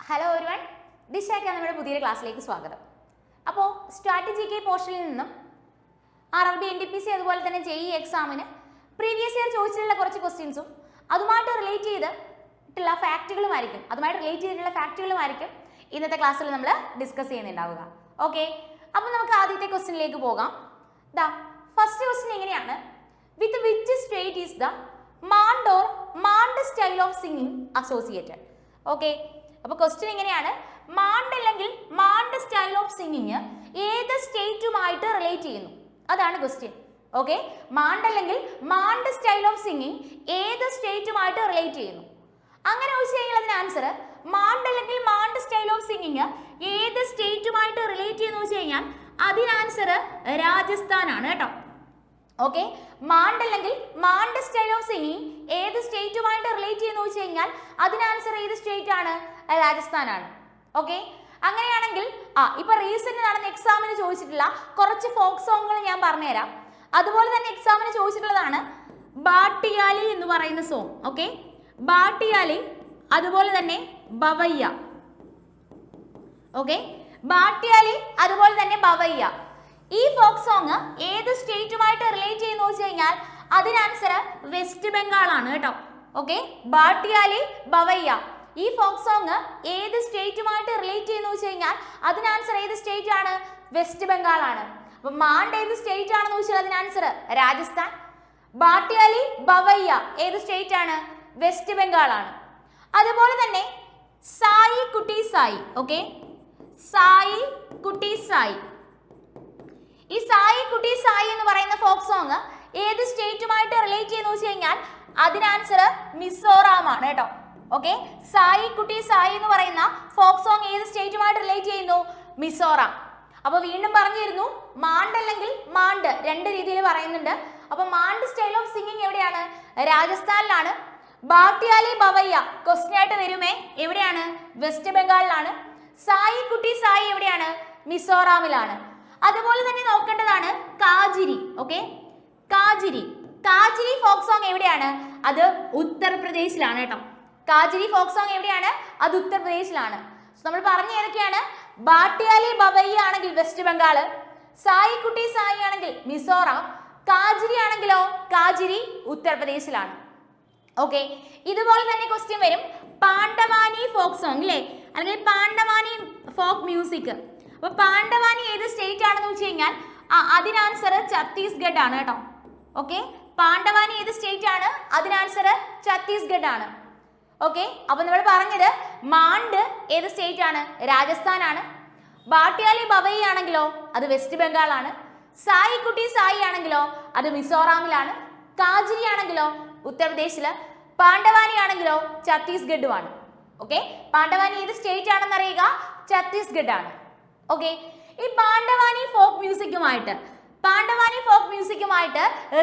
Hello everyone, ദിശ നമ്മുടെ പുതിയൊരു ക്ലാസ്സിലേക്ക് സ്വാഗതം. അപ്പോൾ സ്ട്രാറ്റജി പോർഷനിൽ നിന്നും RRB NTPC അതുപോലെ തന്നെ JEE എക്സാമിന് പ്രീവിയസ് ഇയർ ചോദിച്ചിട്ടുള്ള കുറച്ച് ക്വസ്റ്റ്യൻസും അതുമായിട്ട് റിലേറ്റ് ചെയ്തിട്ടുള്ള ഫാക്റ്റുകളുമായിരിക്കും ഇന്നത്തെ ക്ലാസ്സിൽ നമ്മൾ ഡിസ്കസ് ചെയ്യുന്നുണ്ടാവുക. ഓക്കെ, അപ്പോൾ നമുക്ക് ആദ്യത്തെ ക്വസ്റ്റ്യനിലേക്ക് പോകാം. ഫസ്റ്റ് ക്വസ്റ്റ്യൻ എങ്ങനെയാണ്? With which state is the Mand or Mand style of singing associated? Okay, അപ്പോൾ ക്വസ്റ്റ്യൻ എങ്ങനെയാണ്? മാണ്ട് അല്ലെങ്കിൽ മാണ്ട് സ്റ്റൈൽ ഓഫ് സിംഗിങ് ഏത് സ്റ്റേറ്റുമായിട്ട് റിലേറ്റ് ചെയ്യുന്നു? അതാണ് ക്വസ്റ്റ്യൻ. ഓക്കെ, മാണ്ട് അല്ലെങ്കിൽ മാണ്ട് സ്റ്റൈൽ ഓഫ് സിംഗിങ് ഏത് സ്റ്റേറ്റുമായിട്ട് റിലേറ്റ് ചെയ്യുന്നു? അങ്ങനെ ചോദിച്ചു കഴിഞ്ഞാൽ അതിന് ആൻസർ മാണ്ട് അല്ലെങ്കിൽ മാണ്ട് സ്റ്റൈൽ ഓഫ് സിംഗിങ് ഏത് സ്റ്റേറ്റുമായിട്ട് റിലേറ്റ് ചെയ്യുന്നു വെച്ച് കഴിഞ്ഞാൽ അതിന് ആൻസർ രാജസ്ഥാൻ ആണ് കേട്ടോ. ഓക്കെ, മാണ്ട് അല്ലെങ്കിൽ മാണ്ട് സ്റ്റൈൽ ഓഫ് സിംഗിങ് ഏത് സ്റ്റേറ്റുമായിട്ട് റിലേറ്റ് ചെയ്യുന്നു വെച്ച് കഴിഞ്ഞാൽ അതിന് ആൻസർ ഏത് സ്റ്റേറ്റ് ആണ്? രാജസ്ഥാൻ ആണ്. ഓക്കെ, അങ്ങനെയാണെങ്കിൽ ഇപ്പൊ റീസെന്റ് നടന്ന എക്സാമിന് ചോദിച്ചിട്ടുള്ള കുറച്ച് ഫോക്ക് സോങ്ങുകൾ ഞാൻ പറഞ്ഞുതരാം. അതുപോലെ തന്നെ എക്സാമിന് ചോദിച്ചിട്ടുള്ളതാണ് ബാട്ടിയാലി എന്ന് പറയുന്ന സോങ്. ഓക്കെ, ബാട്ടിയാലി അതുപോലെ തന്നെ ബവയ്യ. ഓക്കെ, ബാട്ടിയാലി അതുപോലെ തന്നെ ബവയ്യ ഈ ഫോക്ക് സോങ് ഏത് സ്റ്റേറ്റുമായിട്ട് റിലേറ്റ് ചെയ്യുന്നു വെച്ച് കഴിഞ്ഞാൽ അതിന് ആൻസർ വെസ്റ്റ് ബംഗാൾ ആണ് കേട്ടോ. ഓക്കെ, ബാട്ടിയാലി ബവയ്യ ഈ ഫോക്ക് സോങ് ഏത് സ്റ്റേറ്റുമായിട്ട് റിലേറ്റ് ചെയ്യുന്നു വെച്ച് കഴിഞ്ഞാൽ അതിന് ആൻസർ ഏത് സ്റ്റേറ്റ് ആണ്? വെസ്റ്റ് ബംഗാൾ ആണ്. അപ്പൊ മാണ്ട് ഏത് സ്റ്റേറ്റ് ആണെന്ന് വെച്ചാൽ അതിന് ആൻസർ രാജസ്ഥാൻ. ബാട്ടിയാലി ബവയ്യ ഏത് സ്റ്റേറ്റ് ആണ്? വെസ്റ്റ് ബംഗാൾ ആണ്. അതുപോലെ തന്നെ സായി കുട്ടി സായി. ഓക്കെ, സായി കുട്ടി സായി ഈ സായി കുട്ടി സായി എന്ന് പറയുന്ന ഫോക്ക് സോങ് ഏത് സ്റ്റേറ്റുമായിട്ട് റിലേറ്റ് ചെയ്യുന്നു വെച്ച് കഴിഞ്ഞാൽ അതിന് ആൻസർ മിസോറാം ആണ് കേട്ടോ. ഓക്കെ, സായി കുട്ടി സായി എന്ന് പറയുന്ന ഫോക്ക് സോങ് ഏത് സ്റ്റേറ്റുമായിട്ട് റിലേറ്റ് ചെയ്യുന്നു? മിസോറാം. അപ്പൊ വീണ്ടും പറഞ്ഞിരുന്നു മാണ്ട് അല്ലെങ്കിൽ മാണ്ട് രണ്ട് രീതിയിൽ പറയുന്നുണ്ട്. അപ്പൊ മാണ്ട് സ്റ്റൈൽ ഓഫ് സിംഗിങ് എവിടെയാണ്? രാജസ്ഥാനിലാണ്. ബാട്ടിയാലി ബവയ്യ ക്വസ്റ്റ്യൻ ആയിട്ട് വരുമേ എവിടെയാണ്? വെസ്റ്റ് ബംഗാളിലാണ്. സായി കുട്ടി സായി എവിടെയാണ്? മിസോറാമിലാണ്. അതുപോലെ തന്നെ നോക്കേണ്ടതാണ് കാജിരി. ഓക്കെ, കാജിരി ഫോക്ക് സോങ് എവിടെയാണ്? അത് ഉത്തർപ്രദേശിലാണ് കേട്ടോ. കാജിരി ഫോക്ക് സോങ് എവിടെയാണ്? അത് ഉത്തർപ്രദേശിലാണ്. നമ്മൾ പറഞ്ഞ ഏതൊക്കെയാണ്? ബാട്ടിയാലി ബവയ്യ ആണെങ്കിൽ വെസ്റ്റ് ബംഗാൾ, സായി കുട്ടി സായി ആണെങ്കിൽ മിസോറാം, കാജിരി ആണെങ്കിലോ കാജിരി ഉത്തർപ്രദേശിലാണ്. ഓക്കെ, ഇതുപോലെ തന്നെ ക്വസ്റ്റ്യൻ വരും പാണ്ഡവാനി ഫോക്ക് സോങ് അല്ലേ, അല്ലെങ്കിൽ പാണ്ഡവാനി ഫോക്ക് മ്യൂസിക്. അപ്പൊ പാണ്ഡവാനി ഏത് സ്റ്റേറ്റ് ആണെന്ന് വെച്ച് കഴിഞ്ഞാൽ അതിന് ആൻസർ ഛത്തീസ്ഗഡ് ആണ് കേട്ടോ. ഓക്കെ, പാണ്ഡവാനി ഏത് സ്റ്റേറ്റ് ആണ്? അതിന് ആൻസർ ഛത്തീസ്ഗഡ് ആണ്. ഓക്കെ, അപ്പൊ നമ്മൾ പറഞ്ഞത് മാണ്ട് ഏത് സ്റ്റേറ്റ് ആണ്? രാജസ്ഥാൻ ആണ്. ബാട്ടിയാലി ബവയ്യ ആണെങ്കിലോ അത് വെസ്റ്റ് ബംഗാൾ ആണ്. സായി കുട്ടി സായി ആണെങ്കിലോ അത് മിസോറാമിലാണ്. കാജിരി ആണെങ്കിലോ ഉത്തർപ്രദേശില്. പാണ്ഡവാനി ആണെങ്കിലോ ഛത്തീസ്ഗഡുമാണ്. ഓക്കെ, പാണ്ഡവാനി ഏത് സ്റ്റേറ്റ് ആണെന്ന് അറിയുക? ഛത്തീസ്ഗഡ് ആണ്. ഓക്കെ, ഈ പാണ്ഡവാനി ഫോക്ക് മ്യൂസിക്കുമായിട്ട്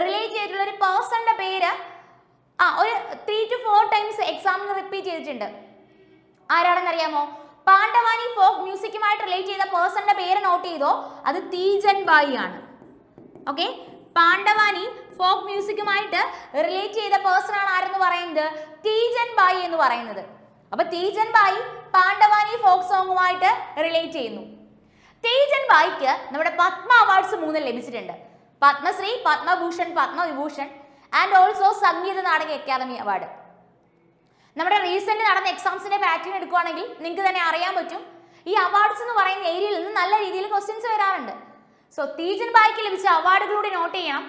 റിലേറ്റ് ചെയ്തിട്ടുള്ള ഒരു പേഴ്സണിന്റെ പേര് ഒരു 3 to 4 ടൈംസ് എക്സാമിന് റിപ്പീറ്റ് ചെയ്തിട്ടുണ്ട്. ആരാണെന്ന് അറിയാമോ? പാണ്ഡവാനി ഫോക്ക് മ്യൂസിക്കുമായിട്ട് റിലേറ്റ് ചെയ്ത പേഴ്സണിന്റെ പേര് നോട്ട് ചെയ്തോ? അത് തീജൻ ബായി ആണ്. ഓക്കെ, പാണ്ഡവാനി ഫോക്ക് മ്യൂസിക്കുമായിട്ട് റിലേറ്റ് ചെയ്ത പേഴ്സൺ ആണ് ആരെന്ന് പറയുന്നത്? തീജൻ ബായി എന്ന് പറയുന്നത്. അപ്പൊ തീജൻ ബായി പാണ്ഡവാനി ഫോക്ക് സോങ്ങുമായിട്ട് റിലേറ്റ് ചെയ്യുന്നു. തീജൻ ബായിക്ക് നമ്മുടെ പത്മ അവാർഡ്സ് 3 ലഭിച്ചിട്ടുണ്ട്. Padmashri, Padma Bhushan, Padma Vibhushan and also Sangeetha Nataka academy award. നമ്മുടെ റീസെന്റ് നടന്ന എക്സാംസിന്റെ പാറ്റേൺ എടുക്കുകയാണെങ്കിൽ നിങ്ങൾക്ക് തന്നെ അറിയാൻ പറ്റും ഈ അവാർഡ്സ് എന്ന് പറയുന്ന ഏരിയയിൽ നിന്ന് നല്ല രീതിയിൽ ക്വസ്റ്റ്യൻസ് വരാറുണ്ട്. സോ തീജൻ ബായിക്ക് ലഭിച്ച അവാർഡുകളൂടെ നോട്ട് ചെയ്യണം.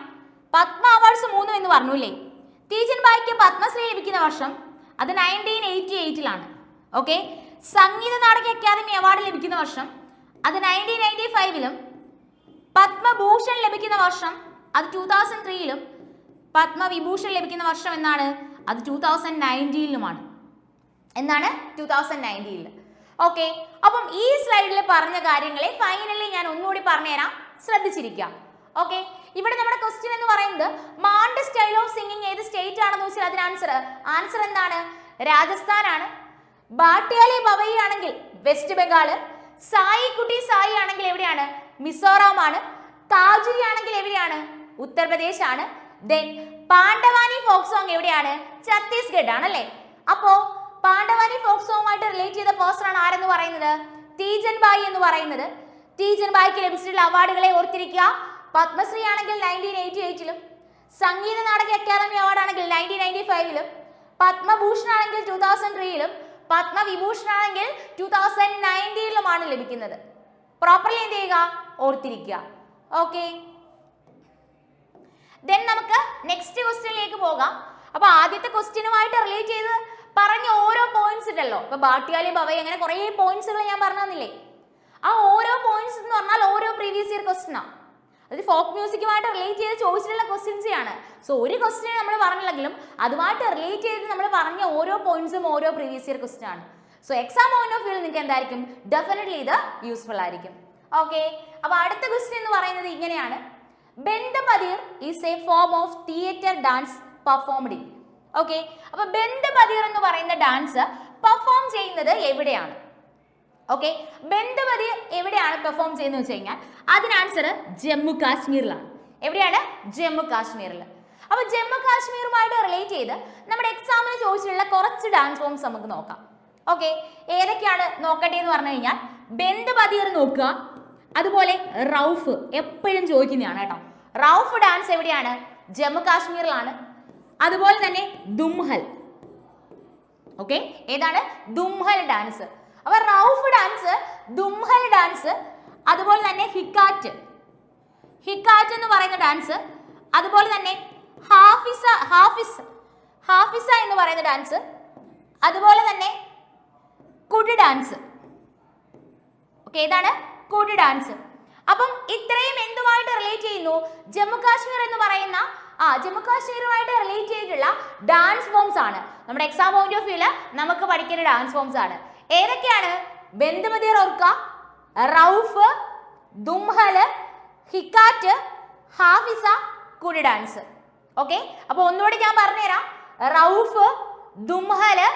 പത്മ അവാർഡ്സ് 3 എന്ന് പറഞ്ഞില്ലേ? തീജൻ ബായിക്ക് പത്മശ്രീ ലഭിക്കുന്ന വർഷം അത് 1988ലാണ്. Okay, Sangeetha Nataka academy award ലഭിക്കുന്ന വർഷം അത് 1995ലും, പത്മഭൂഷൺ ലഭിക്കുന്ന വർഷം അത് 2003ലും, പത്മവിഭൂഷൺ ലഭിക്കുന്ന വർഷം എന്നാണ്? അത് 2019ലുമാണ്. എന്നാണ് 2019. ഓക്കെ, അപ്പം ഈ സ്ലൈഡിൽ പറഞ്ഞ കാര്യങ്ങളെ ഫൈനലി ഞാൻ ഒന്നുകൂടി പറഞ്ഞുതരാം, ശ്രദ്ധിച്ചിരിക്കാം. ഓക്കെ, ഇവിടെ നമ്മുടെ ക്വസ്റ്റ്യൻ എന്ന് പറയുന്നത് മാണ്ട് സ്റ്റൈൽ ഓഫ് സിംഗിങ് ഏത് സ്റ്റേറ്റ് ആണെന്ന് വെച്ചാൽ അതിന് ആൻസർ എന്താണ്? രാജസ്ഥാൻ ആണ്. ബാട്ടിയാലി ബവയ്യ ആണെങ്കിൽ വെസ്റ്റ് ബംഗാൾ, സായി കുട്ടി സായി ആണെങ്കിൽ എവിടെയാണ്? മിസോറാം ആണ്. കാജിരി ആണെങ്കിൽ എവിടെയാണ്? ഉത്തർപ്രദേശ് ആണ്. ദെൻ പാണ്ഡവാനി ഫോക്ക് സോങ് എവിടെയാണ്? ഛത്തീസ്ഗഡ് ആണല്ലേ. അപ്പോ പാണ്ഡവാനി ഫോക്ക് സോങ്ങുമായിട്ട് റിലേറ്റ് ചെയ്ത പേഴ്സൺ ആണ് പറയുന്നത്? തീജൻ ബായി എന്ന് പറയുന്നത്. തീജൻ ബായിക്ക് ലഭിച്ചിട്ടുള്ള അവാർഡുകളെ ഓർത്തിരിക്കുക. പത്മശ്രീ ആണെങ്കിൽ 1988-ലും, സംഗീത നാടക അക്കാദമി അവാർഡ് ആണെങ്കിൽ 1995-ലും, പത്മഭൂഷൺ ആണെങ്കിൽ 2003-ലും, പത്മവിഭൂഷൺ ആണെങ്കിൽ 2019-ലുമാണ് ലഭിക്കുന്നത്. പ്രോപ്പർലി എന്ത് ചെയ്യുക? ഓർത്തിരിക്കുക. ഓക്കെ, ദെൻ നമുക്ക് നെക്സ്റ്റ് ക്വസ്റ്റ്യനിലേക്ക് പോകാം. അപ്പൊ ആദ്യത്തെ ക്വസ്റ്റ്യനുമായിട്ട് റിലേറ്റ് ചെയ്ത് പറഞ്ഞ ഓരോ പോയിന്റ്സ് ഉണ്ടല്ലോ. ഇപ്പൊ ബാട്ടിയാലി ബവൈ അങ്ങനെ കുറെ പോയിന്റ്സുകൾ ഞാൻ പറഞ്ഞു തന്നില്ലേ? ആ ഓരോ പോയിന്റ്സ് എന്ന് പറഞ്ഞാൽ ഓരോ പ്രീവിയസ് ഇയർ ക്വസ്റ്റ്യൻ ആണ്. അത് ഫോക്ക് മ്യൂസിക്കുമായിട്ട് റിലേറ്റ് ചെയ്ത് ചോദിച്ചിട്ടുള്ള ക്വസ്റ്റ്യൻസ് ആണ്. സോ ഒരു ക്വസ്റ്റ്യൻ നമ്മൾ പറഞ്ഞില്ലെങ്കിലും അതുമായിട്ട് റിലേറ്റ് ചെയ്ത് നമ്മൾ പറഞ്ഞ ഓരോ പോയിന്റ്സും ഓരോ പ്രീവിയസ് ഇയർ ക്വസ്റ്റ്യൻ ആണ്. So exam point of view നിങ്ങൾക്ക് എന്തായിരിക്കും? ഡെഫിനറ്റ്ലി ഇത് യൂസ്ഫുൾ ആയിരിക്കും. ഓക്കെ, അപ്പൊ അടുത്ത ക്വസ്റ്റ്യൻ എന്ന് പറയുന്നത് ഇങ്ങനെയാണ്. Bhand Pather is a form of theatre dance performed in. Okay, അപ്പൊ ബന്ധപതിർ എന്ന് പറയുന്ന ഡാൻസ് പെർഫോം ചെയ്യുന്നത് എവിടെയാണ്? ഓക്കെ, ബന്ധപതിർ എവിടെയാണ് പെർഫോം ചെയ്യുന്നത് വെച്ച് കഴിഞ്ഞാൽ അതിന് ആൻസർ ജമ്മു കാശ്മീരിലാണ്. എവിടെയാണ്? ജമ്മു കാശ്മീരിൽ. അപ്പൊ ജമ്മു കാശ്മീരുമായിട്ട് റിലേറ്റ് ചെയ്ത് നമ്മുടെ എക്സാമിന് ചോദിച്ചിട്ടുള്ള കുറച്ച് ഡാൻസ് ഫോംസ് നമുക്ക് നോക്കാം. ഓക്കെ, ഏതൊക്കെയാണ് നോക്കട്ടെ എന്ന് പറഞ്ഞു കഴിഞ്ഞാൽ ബന്ധപതിർ നോക്കുക, അതുപോലെ റൗഫ് എപ്പോഴും ചോദിക്കുന്നതാണ് കേട്ടോ. റൗഫ് ഡാൻസ് എവിടെയാണ്? ജമ്മു കാശ്മീരിലാണ്. അതുപോലെ തന്നെ ദുംഹൽ. ഓക്കെ, ഏതാണ്? ദുംഹൽ ഡാൻസ്. അപ്പൊ റൗഫ് ഡാൻസ്, ദുംഹൽ ഡാൻസ്, അതുപോലെ തന്നെ ഹിക്കാറ്റ് എന്ന് പറയുന്ന ഡാൻസ്, അതുപോലെ തന്നെ ഹാഫിസ എന്ന് പറയുന്ന ഡാൻസ്, അതുപോലെ തന്നെ കുഡ് ഡാൻസ്. ഓക്കെ, ഏതാണ്? Could dance. അപ്പം ഇത്രയും എന്തുമായിട്ട് റിലേറ്റ് ചെയ്യുന്നു? ജമ്മു കാശ്മീർ എന്ന് പറയുന്ന ജമ്മു കാശ്മീരുമായിട്ട് റിലേറ്റ് ചെയ്തിട്ടുള്ള ഡാൻസ് ഫോംസ് ആണ്. നമ്മുടെ എക്സാം പോയിന്റ് ഓഫ് വ്യൂല് നമുക്ക് പഠിക്കുന്ന ഡാൻസ് ഫോംസ് ആണ്. ഏതൊക്കെയാണ്? ബന്ധപതിർ ഓർക്കുക, Rauf, Dumhal, Hikat, Hafisa, could dance. Okay, അപ്പൊ ഒന്നുകൂടി ഞാൻ പറഞ്ഞുതരാം. Rauf, Dumhal,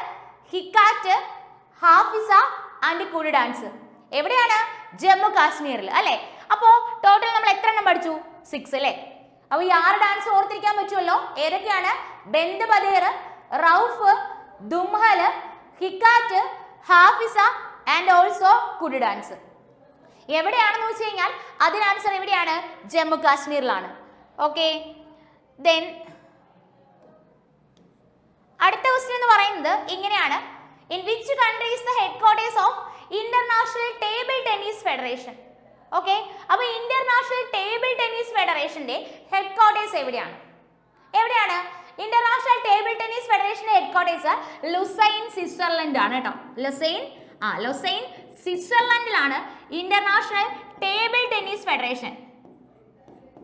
Hikat, Hafiza and could dance എവിടെയാണ്? ജമ്മു കാശ്മീരിൽ അല്ലെ. അപ്പോ ടോട്ടൽ നമ്മൾ എത്ര എണ്ണം പഠിച്ചു? 6 അല്ലേ. അപ്പൊ ഈ 6 ഡാൻസ് ഓർത്തിരിക്കാൻ പറ്റുമല്ലോ. ഏതൊക്കെയാണ്? Bhand Pather, Rouf, Dumhal, Hikat, Hafiza and also Kud dance. എവിടെയാണെന്ന് വെച്ച് കഴിഞ്ഞാൽ അതിന് ആൻസർ എവിടെയാണ്? ജമ്മു കാശ്മീരിലാണ്. ഓക്കെ, ദെൻ അടുത്ത ക്വസ്റ്റ്യൻ എന്ന് പറയുന്നത് ഇങ്ങനെയാണ്. In which country is the headquarters of international table tennis federation? Okay, അപ്പൊ ഇന്റർനാഷണൽ ടേബിൾ ടെന്നീസ് ഫെഡറേഷന്റെ ഹെഡ്ക്വാർട്ടേഴ്സ് എവിടെയാണ്? ഇന്റർനാഷണൽ ടേബിൾ ടെന്നീസ് ഫെഡറേഷന്റെ ഹെഡ്ക്വാർട്ടേഴ്സ് ലുസൈൻ, സ്വിറ്റ്സർലൻഡ് ആണ് കേട്ടോ. ലുസൈൻ സ്വിറ്റ്സർലൻഡിലാണ് international table tennis federation.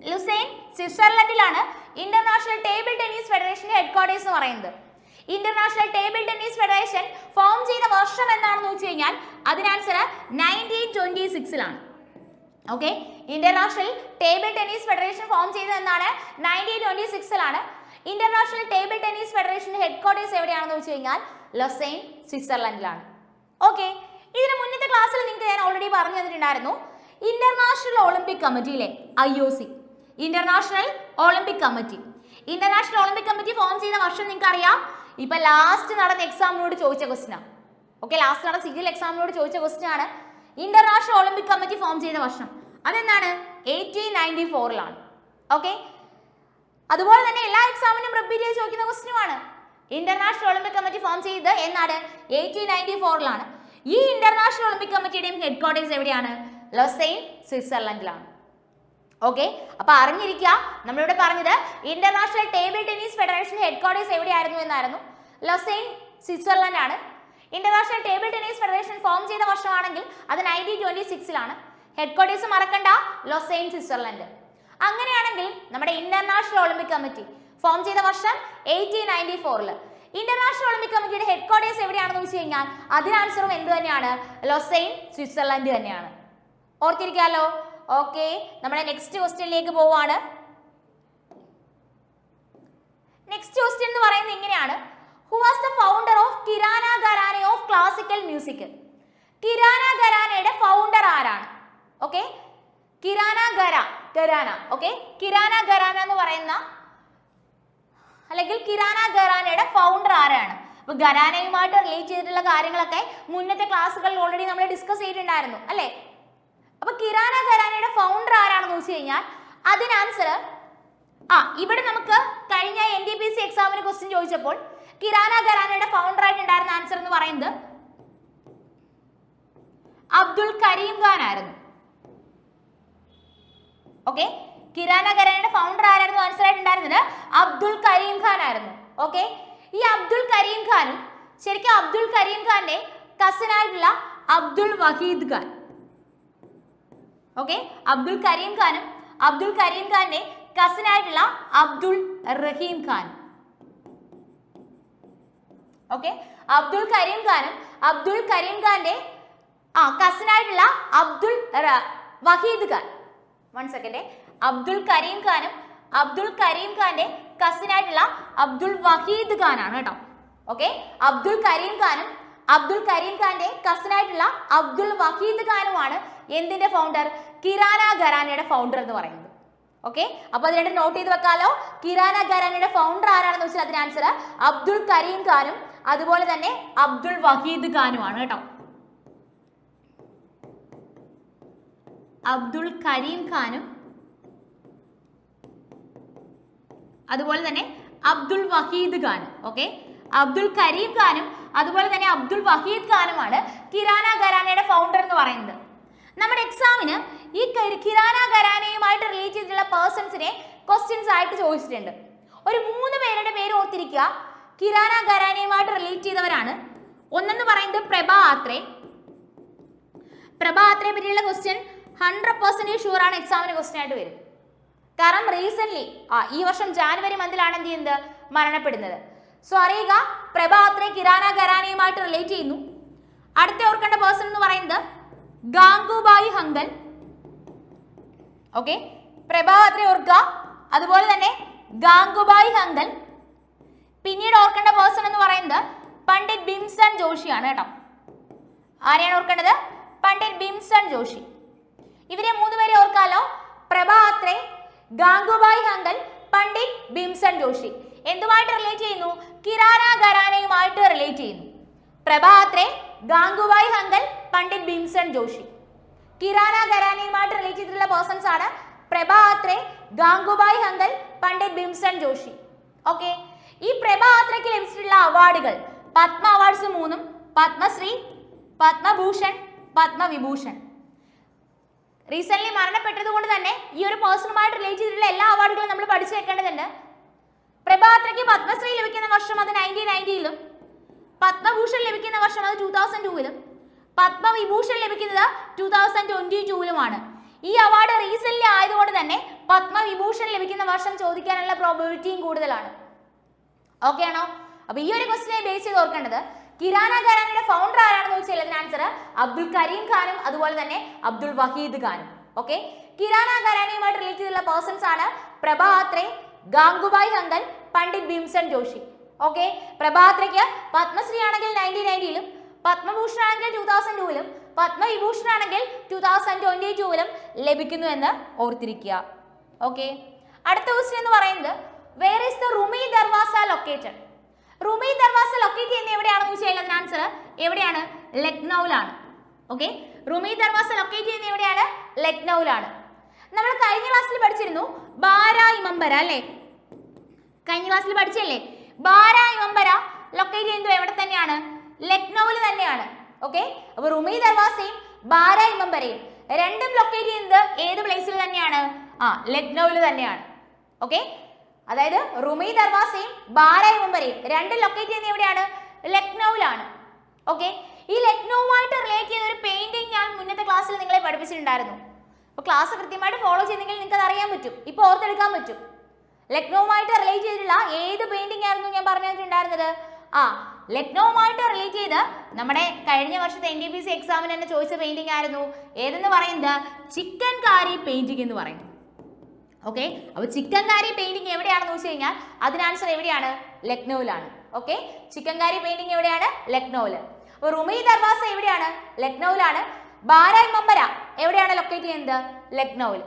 Lausanne സ്വിറ്റ്സർലൻഡിലാണ് ഇന്റർനാഷണൽ ടേബിൾ ടെന്നീസ് ഫെഡറേഷന്റെ headquarters എന്ന് പറയുന്നത്. International table tennis federation form ചെയ്ത വർഷം എന്താണെന്ന് വെച്ച് കഴിഞ്ഞാൽ അതിന് ആൻസർ 1926-ലാണ്. Okay, international table tennis federation form ചെയ്തത് എന്നാണ്? 1926-ലാണ്. ഇന്റർനാഷണൽ ടേബിൾ ടെന്നീസ് ഫെഡറേഷന്റെ ഹെഡ്ക്വാർട്ടേഴ്സ് എവിടെയാണെന്ന് വെച്ച് കഴിഞ്ഞാൽ ലുസൈൻ, സ്വിറ്റ്സർലൻഡിലാണ്. ഓക്കെ, ഇതിന് മുന്നത്തെ ക്ലാസ്സിൽ നിങ്ങൾക്ക് ഞാൻ ഓൾറെഡി പറഞ്ഞു തന്നിട്ടുണ്ടായിരുന്നു. ഇന്റർനാഷണൽ ഒളിമ്പിക് കമ്മിറ്റിയിലെ IOC, international olympic committee form ചെയ്ത വർഷം നിങ്ങൾക്ക് അറിയാം. ഇപ്പൊ ലാസ്റ്റ് നടന്ന എക്സാമിനോട് ചോദിച്ച ക്വസ്റ്റ്യൻ ആണ്. ഓക്കെ, ലാസ്റ്റ് നടന്ന സിവിൽ എക്സാമിനോട് ചോദിച്ച ക്വസ്റ്റ്യൻ ആണ്. ഇന്റർനാഷണൽ ഒളിമ്പിക് കമ്മിറ്റി ഫോം ചെയ്ത വർഷം അതെന്താണ്? 1894-ലാണ്. ഓക്കെ, അതുപോലെ തന്നെ എല്ലാ എക്സാമിനും റിപ്പീറ്റ് ചെയ്ത് ചോദിക്കുന്ന ക്വസ്റ്റ്യൻ ആണ്. ഇന്റർനാഷണൽ ഒളിമ്പിക് കമ്മിറ്റി ഫോം ചെയ്തത് എന്നാണ്? 1894-ലാണ്. ഈ ഇന്റർനാഷണൽ ഒളിമ്പിക് കമ്മിറ്റിയുടെയും ഹെഡ്ക്വാർട്ടേഴ്സ് എവിടെയാണ്? ലുസൈൻ, സ്വിറ്റ്സർലൻഡിലാണ്. ഓക്കെ, അപ്പൊ അറിഞ്ഞിരിക്കുക. നമ്മളിവിടെ പറഞ്ഞത് international table tennis federation headquarters എവിടെയായിരുന്നു എന്നായിരുന്നു? ലുസൈൻ, സ്വിറ്റ്സർലൻഡ് ആണ്. International table tennis federation form ചെയ്ത വർഷമാണെങ്കിൽ അത് 1926-ലാണ്. ഹെഡ്ക്വാർട്ടേഴ്സ് മറക്കണ്ട, ലുസൈൻ, സ്വിറ്റ്സർലൻഡ്. അങ്ങനെയാണെങ്കിൽ നമ്മുടെ ഇന്റർനാഷണൽ ഒളിമ്പിക് കമ്മിറ്റി ഫോം ചെയ്ത വർഷം 1894-ൽ. ഇന്റർനാഷണൽ ഒളിമ്പിക് കമ്മിറ്റിയുടെ ഹെഡ്ക്വാർട്ടേഴ്സ് എവിടെയാണെന്ന് വെച്ച് കഴിഞ്ഞാൽ അതിന് ആൻസറും എന്ത് തന്നെയാണ്? ലുസൈൻ, സ്വിറ്റ്സർലൻഡ് തന്നെയാണ്. ഓർത്തിരിക്കാലോ. ഓക്കെ, നമ്മുടെ നെക്സ്റ്റ് ക്വസ്റ്റ്യനിലേക്ക് പോവാണ്. നെക്സ്റ്റ് ക്വസ്റ്റ്യൻ എന്ന് പറയുന്നത് ഇങ്ങനെയാണ്. Who was the founder of Kirana Gharana of classical music? Kirana ഘരാനയുടെ ഫൗണ്ടർ ആരാണ്? ഓക്കെ, കിരാന ഘരാന. ഓക്കെ, കിരാന ഘരാന എന്ന് പറയുന്ന അല്ലെങ്കിൽ കിരാന ഘരാനയുടെ ഫൗണ്ടർ ആരാണ്? അപ്പൊ ഘരാനയുമായിട്ട് റിലേറ്റ് ചെയ്തിട്ടുള്ള കാര്യങ്ങളൊക്കെ മുന്നത്തെ ക്ലാസ്സുകളിൽ ഓൾറെഡി നമ്മൾ ഡിസ്കസ് ചെയ്തിട്ടുണ്ടായിരുന്നു അല്ലേ? അപ്പൊ കിരാന ഘരാനയുടെ ഫൗണ്ടർ ആരാണെന്ന് വെച്ച് കഴിഞ്ഞാൽ അതിന് ആൻസർ ഇവിടെ നമുക്ക് കഴിഞ്ഞ NTPC എക്സാമിന് ക്വസ്റ്റ്യൻ ചോദിച്ചപ്പോൾ കിരാന ഘരാനയുടെ ഫൗണ്ടർ ആയിട്ടുണ്ടായിരുന്ന ആൻസർ എന്ന് പറയുന്നത് അബ്ദുൽ കരീം ഖാൻ ആയിരുന്നു. ഓക്കെ, കിരാന ഘരാനയുടെ ഫൗണ്ടർ ആരായിരുന്നു ആൻസർ ആയിട്ടുണ്ടായിരുന്നത്? അബ്ദുൽ കരീം ഖാൻ ആയിരുന്നു. ഓക്കെ, ഈ അബ്ദുൽ കരീം ഖാനും ശരിക്കും അബ്ദുൽ കരീം ഖാന്റെ കസിൻ ആയിട്ടുള്ള അബ്ദുൽ വഹീദ് ഖാൻ. ഓക്കെ, അബ്ദുൽ കരീം ഖാനും അബ്ദുൽ കരീം ഖാന്റെ കസിൻ ആയിട്ടുള്ള അബ്ദുൽ റഹീം ഖാൻ. ഓക്കെ, അബ്ദുൽ കരീം ഖാനും അബ്ദുൽ കരീം ഖാന്റെ കസിൻ ആയിട്ടുള്ള അബ്ദുൽ വഹീദ് ഖാൻ. One second. അബ്ദുൽ കരീം ഖാനും അബ്ദുൽ കരീം ഖാന്റെ കസിൻ ആയിട്ടുള്ള അബ്ദുൽ വഹീദ് ഖാൻ ആണ് കേട്ടോ. ഓക്കെ, അബ്ദുൽ കരീം ഖാനും അബ്ദുൽ കരീം ഖാന്റെ കസിൻ ആയിട്ടുള്ള അബ്ദുൽ വഹീദ് ഖാനുമാണ് എന്തിന്റെ ഫൗണ്ടർ? കിരാന ഘരാനയുടെ ഫൗണ്ടർ എന്ന് പറയുന്നത്. ഓക്കെ, അപ്പൊ അത് രണ്ടും നോട്ട് ചെയ്ത് വെക്കാലോ. കിരാന ഘരാനയുടെ ഫൗണ്ടർ ആരാണെന്ന് വെച്ചാൽ അതിന് ആൻസർ അബ്ദുൽ കരീം ഖാനും അതുപോലെ തന്നെ അബ്ദുൽ വഹീദ് ഖാനുമാണ് കേട്ടോ. അബ്ദുൽ കരീം ഖാനും അതുപോലെ തന്നെ അബ്ദുൽ വഹീദ് ഖാനും. ഓക്കെ, അബ്ദുൽ കരീം ഖാനും അതുപോലെ തന്നെ അബ്ദുൽ വഹീദ് ഖാനുമാണ് കിരാന ഘരാനയുടെ ഫൗണ്ടർ എന്ന് പറയുന്നത്. നമ്മുടെ എക്സാമിന് ഈ കിരാന ഘരാനയുമായിട്ട് റിലേറ്റ് ചെയ്തിട്ടുള്ള പേഴ്സൺസിനെ ക്വസ്റ്റ്യൻസ് ആയിട്ട് ചോദിച്ചിട്ടുണ്ട്. ഒരു 3 പേരുടെ പേര് ഓർത്തിരിക്കുക, കിരാന ഘരാനയുമായിട്ട് റിലേറ്റ് ചെയ്തവരാണ്. ഒന്നെന്ന് പറയുന്നത് പ്രഭ ആത്രേ. പ്രഭ ആത്രയെ പറ്റിയുള്ള ക്വസ്റ്റ്യൻ 100% ഷുവർ ആണ് എക്സാമിന് ക്വസ്റ്റ്യൻ ആയിട്ട് വരും. കാരണം റീസെന്റ് ഈ വർഷം ജാനുവരി മന്തിലാണ് എന്ത് ചെയ്യുന്നത്, മരണപ്പെടുന്നത്. സോ അറിയുക, പ്രഭ ആത്രേ കിരാന ഘരാനയുമായിട്ട് റിലേറ്റ് ചെയ്യുന്നു. അടുത്ത ഓർക്കേണ്ട പേഴ്സൺ എന്ന് പറയുന്നത് ഗാംഗുബായി ഹങ്കൽ. ഓക്കെ, പ്രഭ ആത്രേ ഓർക്കുക, അതുപോലെ തന്നെ ഗാംഗുബായി ഹങ്കൽ. പിന്നീട് ഓർക്കേണ്ട പേഴ്സൺ എന്ന് പറയുന്നത് പണ്ഡിറ്റ് ഭീംസൻ ജോഷിയാണ് കേട്ടോ. ആരെയാണ് ഓർക്കേണ്ടത്? പണ്ഡിറ്റ് ഭീംസൻ ജോഷി. ഇവരെ 3 പേരെ ഓർക്കാലോ, പ്രഭ ആത്രേ, ഗാംഗുബായി ഹങ്കൽ, പണ്ഡിറ്റ് ഭീംസൻ ജോഷി. എന്തുമായിട്ട് റിലേറ്റ് ചെയ്യുന്നു? കിരാന ഘരാനയുമായിട്ട് റിലേറ്റ് ചെയ്യുന്നു. പ്രഭ ആത്രേ, ഗാംഗുബായി ഹങ്കൽ, പണ്ഡിറ്റ് ഭീംസൻ ജോഷി. കിരാന ഘരാനയുമായിട്ട് റിലേറ്റ് ചെയ്തിട്ടുള്ള പേഴ്സൺസ് ആണ് പ്രഭ ആത്രേ, ഗാംഗുബായി ഹങ്കൽ, പണ്ഡിറ്റ് ഭീംസൻ ജോഷി. ഓക്കെ, ഈ പ്രഭ ആത്രയ്ക്ക് ലഭിച്ചിട്ടുള്ള അവാർഡുകൾ പത്മ അവാർഡ്സ് 3, പത്മശ്രീ, പത്മഭൂഷൺ, പത്മവിഭൂഷൺ. റീസെന്റ് മരണപ്പെട്ടത് കൊണ്ട് തന്നെ ഈ ഒരു പേഴ്സണുമായിട്ട് റിലേറ്റ് ചെയ്തിട്ടുള്ള എല്ലാ അവാർഡുകളും നമ്മൾ പഠിച്ചു വെക്കേണ്ടതുണ്ട്. പ്രഭ ആത്രയ്ക്ക് പത്മശ്രീ ലഭിക്കുന്ന വർഷം അത് 1990-ലും, പത്മഭൂഷൺ ലഭിക്കുന്ന വർഷം അത് 2002-ലും, പത്മവിഭൂഷൺ ലഭിക്കുന്നത് 2022-ലുമാണ്. ഈ അവാർഡ് റീസെന്റ് ആയതുകൊണ്ട് തന്നെ പത്മവിഭൂഷൺ ലഭിക്കുന്ന വർഷം ചോദിക്കാനുള്ള പ്രോബബിലിറ്റിയും കൂടുതലാണ്. ഓക്കെ ആണോ? അപ്പൊ ഈ ഒരു ക്വസ്റ്റിനെ ബേസ് ചെയ്ത് ഓർക്കേണ്ടത് കിരാന ഘരാനയുടെ ഫൗണ്ടർ ആരാണെന്ന് ചോദിച്ചാൽ അതിന് ആൻസർ അബ്ദുൽ കരീം ഖാനും അതുപോലെ തന്നെ അബ്ദുൽ വഹീദ് ഖാനും. ഓക്കെ, കിരാന ഘരാനയുമായിട്ട് റിലേറ്റ് ചെയ്തിട്ടുള്ള പേഴ്സൺസ് ആണ് പ്രഭ ആത്രേ, ഗാംഗുബായി ഹങ്കൽ, പണ്ഡിറ്റ് ഭീംസൻ ജോഷി. ഓക്കെ, പ്രഭ ആത്രയ്ക്ക് പത്മശ്രീ ആണെങ്കിൽ 1990-ലും, പത്മഭൂഷൺ ആണെങ്കിൽ 2002-ലും, പത്മവിഭൂഷൺ ആണെങ്കിൽ 2022-ലും ലഭിക്കുന്നു എന്ന് ഓർത്തിരിക്കുക. ഓക്കെ, അടുത്ത ക്വസ്റ്റ്യൻ എന്ന് പറയുന്നത് where is the റുമി Darwaza located? റുമി Darwaza locate ചെയ്യുന്നത് എവിടെയാണെന്ന് ചോദിച്ചാൽ അതിന് ആൻസർ എവിടെയാണ്? ലക്നൌവിലാണ്. ഓക്കെ, റുമി ദർവാസ ലൊക്കേറ്റ് ചെയ്യുന്നത് എവിടെയാണ്? ലക്നൌവിലാണ്. നമ്മൾ കഴിഞ്ഞ ക്ലാസ്സിൽ പഠിച്ചിരുന്നു ബാര ഇമംബര അല്ലേ? കഴിഞ്ഞ ക്ലാസ്സിൽ പഠിച്ചല്ലേ? ബാര ഇമംബര ലൊക്കേറ്റ് ചെയ്യുന്നത് എവിടെ തന്നെയാണ്? ലക്നൌവിൽ തന്നെയാണ്. ഓക്കെ, അപ്പൊ റുമി ദർവാസയും ബാര ഇമംബരയും രണ്ടും ലൊക്കേറ്റ് ചെയ്യുന്നത് ഏത് പ്ലേസിൽ തന്നെയാണ്? ലക്നൌവിൽ തന്നെയാണ്. ഓക്കെ, അതായത് റുമി ദർവാസയും ബാര ഇമംബരയും രണ്ടും ലൊക്കേറ്റ് ചെയ്യുന്നത് എവിടെയാണ്? ലക്നൌവിലാണ്. ഓക്കെ, ഈ ലക്നൌവുമായിട്ട് റിലേറ്റ് ചെയ്ത ഒരു പെയിന്റിംഗ് ഞാൻ മുന്നത്തെ ക്ലാസ്സിൽ നിങ്ങളെ പഠിപ്പിച്ചിട്ടുണ്ടായിരുന്നു. അപ്പോൾ ക്ലാസ് കൃത്യമായിട്ട് ഫോളോ ചെയ്തെങ്കിൽ നിങ്ങൾക്ക് അത് അറിയാൻ പറ്റും, ഇപ്പോൾ ഓർത്തെടുക്കാൻ പറ്റും. ലക്നൌവുമായിട്ട് റിലേറ്റ് ചെയ്തിട്ടുള്ള ഏത് പെയിന്റിംഗ് ആയിരുന്നു ഞാൻ പറഞ്ഞു തന്നിട്ടുണ്ടായിരുന്നത്? ലക്നൌവുമായിട്ട് റിലേറ്റ് ചെയ്ത് നമ്മുടെ കഴിഞ്ഞ വർഷത്തെ NTPC എക്സാമിന് തന്നെ ചോദിച്ച പെയിന്റിംഗ് ആയിരുന്നു ഏതെന്ന് പറയുന്നത്? ചിക്കൻകാരി പെയിന്റിംഗ് എന്ന് പറയുന്നത്. ഓക്കെ, അപ്പോൾ ചിക്കൻകാരി പെയിന്റിംഗ് എവിടെയാണെന്ന് വെച്ച് കഴിഞ്ഞാൽ അതിന് ആൻസർ എവിടെയാണ്? ലക്നൌവിലാണ്. ഓക്കെ, ചിക്കൻകാരി പെയിന്റിംഗ് എവിടെയാണ്? ലക്നൌവിൽ. അപ്പോൾ റുമി ദർവാസ എവിടെയാണ്? ലക്നൌവിലാണ്. ബാര ഇമംബര എവിടെയാണ് ലൊക്കേറ്റ് ചെയ്യുന്നത്? ലക്നൌവിൽ.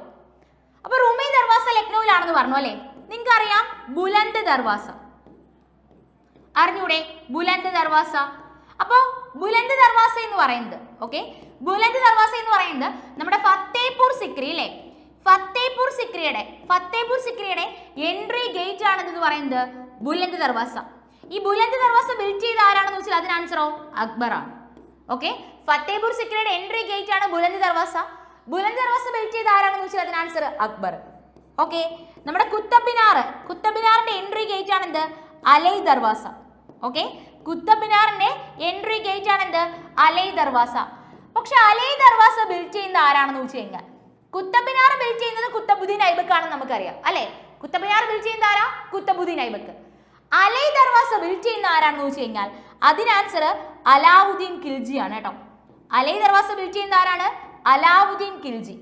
അപ്പോൾ റുമി ദർവാസ ലക്നൌവിലാണെന്ന് പറഞ്ഞു അല്ലേ? നിങ്ങൾക്ക് അറിയാം ബുലന്ദ് ദർവാസ. അറിഞ്ഞൂടെ? ബുലന്ദ് ദർവാസ. അപ്പോൾ ബുലന്ദ് ദർവാസ എന്ന് പറയുന്നത് ബുലന്ദ് ദർവാസ എന്ന് പറയുന്നത് നമ്മുടെ ഫത്തേപൂർ സിക്രി അല്ലേ, ഫത്തേപൂർ സിക്രിയുടെ എൻട്രി ഗേറ്റ് ആണെന്ന് പറയുന്നത് ബുലന്ദ് ദർവാസ. ഈ ബുലന്ദ് ദർവാസ ബിൽഡ് ചെയ്ത ആരാണെന്ന് വെച്ചാൽ അതിന് ആൻസറോ അക്ബർ ആണ്. ഫത്തേപൂർ സിക്രിയുടെ എൻട്രി ഗേറ്റ് ആണ് ബുലന്ദ് ദർവാസ. ബുലന്ദ് ദർവാസ ബിൽഡ് ചെയ്ത ആരാണെന്ന് വെച്ചാൽ അതിന് ആൻസർ അക്ബർ. നമ്മുടെ കുത്തബ് മിനാറിന്റെ എൻട്രി ഗേറ്റ് ആണ് എന്ത്? അലൈ ദർവാസ. കുത്തബ് മിനാറിന്റെ എൻട്രി ഗേറ്റ് ആണ് എന്ത്? അലൈ ദർവാസ. പക്ഷെ അലൈ ദർവാസ ബിൽഡ് ചെയ്യുന്ന ആരാണെന്ന് വെച്ച് കഴിഞ്ഞാൽ കുത്തബ് മിനാർ ബിൽഡ് ചെയ്യുന്നത് കുത്തബുദ്ദീൻ ഐബക്ക് ആണെന്ന് നമുക്കറിയാം അല്ലെ. കുത്തബ് മിനാർ ബിൽഡ് ചെയ്യുന്ന ആരാ? കുത്തബുദ്ദീൻ ഐബക്ക്. അലൈ ദർവാസ ബിൽഡ് ചെയ്യുന്ന ആരാണെന്ന് വെച്ച് കഴിഞ്ഞാൽ അതിന് ആൻസർ അലാവുദ്ദീൻ ഖിൽജി ആണ് കേട്ടോ. അലൈ ദർവാസ ബിൽഡ് ചെയ്യുന്ന ആരാണ്? അലാവുദ്ദീൻ ഖിൽജി.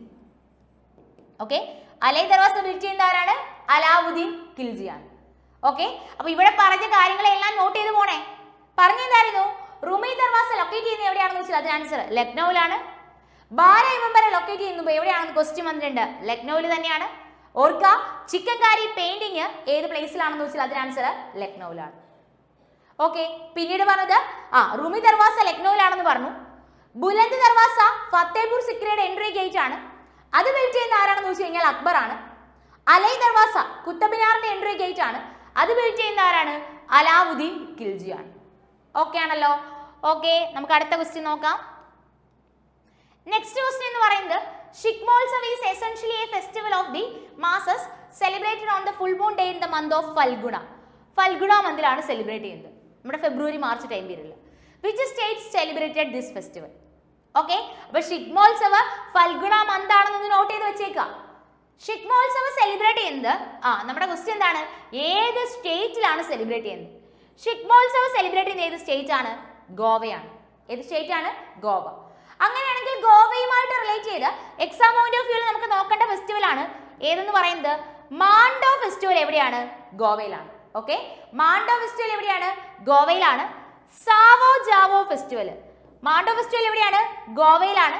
അലൈ ദർവാസ ബിൽഡ് ചെയ്യുന്ന ആരാണ്? അലാവുദ്ദീൻ ഖിൽജി ആണ്. അപ്പൊ ഇവിടെ പറഞ്ഞ കാര്യങ്ങളെല്ലാം നോട്ട് ചെയ്ത് പോണേ. പറഞ്ഞെന്തായിരുന്നു? റുമി ദർവാസ ലൊക്കേറ്റ് ചെയ്യുന്നത് എവിടെയാണെന്ന് വെച്ചാൽ അതിന് ആൻസർ ലക്നൌവിലാണ്. ബാലൈവംബര ലൊക്കേറ്റ് ചെയ്യുന്നത് എവിടെയാണെന്ന് ക്വസ്റ്റ്യൻ വന്നിട്ടുണ്ട്, ലക്നൌവിൽ തന്നെയാണ്. ഓർക്ക, ചിക്കൻകാരി പെയിന്റിങ് ഏത് പ്ലേസിലാണെന്ന് വെച്ചാൽ അതിന് ആൻസർ ലക്നൌവിലാണ്. പിന്നീട് പറഞ്ഞത് റുമി ദർവാസ ലക്നൌവിലാണെന്ന് പറഞ്ഞു. ബുലന്ദ് ദർവാസ ഫത്തേപൂർ സിക്രിയുടെ എൻട്രി ഗേറ്റ് ആണ്. അത് ബിൽഡ് ചെയ്യുന്ന ആരാണെന്ന് വെച്ച് കഴിഞ്ഞാൽ അക്ബർ ആണ്. അലൈ ദർവാസ കുത്തബ് മിനാറിന്റെ എൻട്രി ഗേറ്റ് ആണ്. അത് ബിൽഡ് ചെയ്യുന്ന ആരാണ്? അലാവുദ്ദീൻ ഖിൽജി ആണ്. ആണല്ലോ. നമുക്ക് അടുത്ത ക്വസ്റ്റ്യൻ നോക്കാം. നെക്സ്റ്റ് ക്വസ്റ്റ്യൻ എന്ന് പറയുന്നത് Shigmotsav is essentially a festival of the masses celebrated on the full moon day in the month of Phalguna മന്തിലാണ് സെലിബ്രേറ്റ് ചെയ്യുന്നത്, നമ്മുടെ ഫെബ്രുവരി മാർച്ച് ടൈം പീരീഡിൽ. Which states celebrated this festival? അപ്പൊ ഷിഗ്മോത്സവ് ഫൽഗുണ മന്ത് ആണെന്ന് നോട്ട് ചെയ്ത് വെച്ചേക്കാം. ഷിഗ്മോത്സവ് സെലിബ്രേറ്റ് ചെയ്യുന്നത് നമ്മുടെ ക്വസ്റ്റ്യൻ എന്താണ്? ഏത് സ്റ്റേറ്റിലാണ് സെലിബ്രേറ്റ് ചെയ്യുന്നത്? ഷിഗ്മോത്സവ് സെലിബ്രേറ്റ് ചെയ്യുന്ന ഏത് സ്റ്റേറ്റ് ആണ്? ഗോവയാണ്. ഏത് സ്റ്റേറ്റ് ആണ്? ഗോവ. അങ്ങനെയാണെങ്കിൽ ഗോവയുമായിട്ട് റിലേറ്റ് ചെയ്ത് എക്സാം പോയിന്റ് ഓഫ് വ്യൂവിൽ നമുക്ക് നോക്കേണ്ട ഫെസ്റ്റിവൽ ആണ് ഏതെന്ന് പറയുന്നത് മാണ്ടോ ഫെസ്റ്റിവൽ. എവിടെയാണ്? ഗോവയിലാണ്. മാണ്ടോ ഫെസ്റ്റിവൽ എവിടെയാണ്? ഗോവയിലാണ്. സാവോ ജാവോ ഫെസ്റ്റിവൽ, മാണ്ടോ ഫെസ്റ്റിവൽ എവിടെയാണ്? ഗോവയിലാണ്.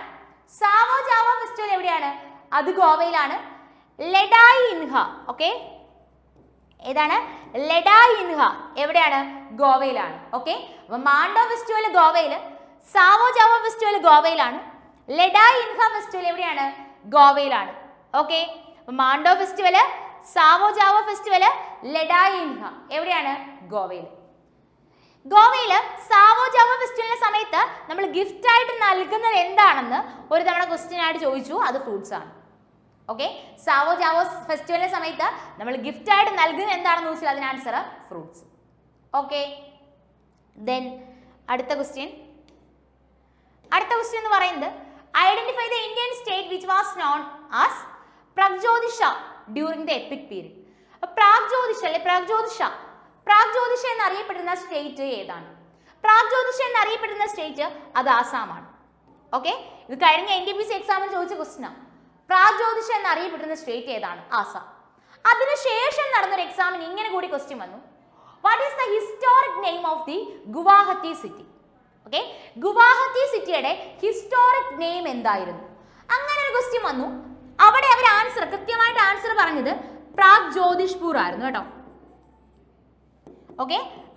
സാവോ ജാവോ ഫെസ്റ്റിവൽ എവിടെയാണ്? അത് ഗോവയിലാണ്. ലഡായി ഇൻഹ ഏതാണ്? ലഡായി ഇൻഹ എവിടെയാണ്? ഗോവയിലാണ്. അപ്പൊ മാണ്ടോ ഫെസ്റ്റിവൽ ഗോവയിൽ, സാവോ ജാവോ ഫെസ്റ്റിവൽ ഗോവയിലാണ്. ലഡായി ഇൻഹ ഫെസ്റ്റിവൽ എവിടെയാണ്? ഗോവയിലാണ്. മാണ്ടോ ഫെസ്റ്റിവൽ, സാവോ ജാവോ ഫെസ്റ്റിവൽ, ലഡായി ഇൻഹ എവിടെയാണ്? ഗോവയിൽ. ഗോവയില് സാവോ ജാവോ ഫെസ്റ്റിവലിന്റെ സമയത്ത് നമ്മൾ ഗിഫ്റ്റ് ആയിട്ട് നൽകുന്നത് എന്താണെന്ന് ഒരു തവണ ക്വസ്റ്റ്യൻ ആയിട്ട് ചോദിച്ചു. അത് ഫ്രൂട്ട്സ് ആണ്. സാവോ ജാവോ ഫെസ്റ്റിവലിന്റെ സമയത്ത് നമ്മൾ ഗിഫ്റ്റ് ആയിട്ട് നൽകുന്നത് എന്താണെന്ന് ചോദിച്ചാൽ അതിന് ആൻസർ ഫ്രൂട്ട്സ്. ദെൻ അടുത്ത ക്വസ്റ്റ്യൻ എന്ന് പറയുന്നത് identify the Indian state which was known as Pragjyotisha during the epic period. Pragjyotisha എന്നറിയപ്പെടുന്ന സ്റ്റേറ്റ് ഏതാണ്? പ്രാഗ്ജ്യോതിഷ എന്നറിയപ്പെടുന്ന സ്റ്റേറ്റ് അത് ആസാമാണ്. ഇത് കഴിഞ്ഞ NTPC എക്സാമിൽ ചോദിച്ച ക്വസ്റ്റ്യൻ ആണ്. പ്രാഗ്ജ്യോതിഷ എന്നറിയപ്പെടുന്ന സ്റ്റേറ്റ് ഏതാണ്? ആസാം. അതിനുശേഷം നടന്നൊരു എക്സാമിന് ഇങ്ങനെ കൂടി ക്വസ്റ്റ്യൻ വന്നു, what is the historic name of the Guwahati city? Guwahati സിറ്റിയുടെ ഹിസ്റ്റോറിക് നെയിം എന്തായിരുന്നു? അങ്ങനെ ഒരു ക്വസ്റ്റ്യൻ വന്നു. അവിടെ അവർ കൃത്യമായിട്ട് ആൻസർ പറഞ്ഞത് പ്രാഗ്ജ്യോതിഷ്പൂർ ആയിരുന്നു കേട്ടോ.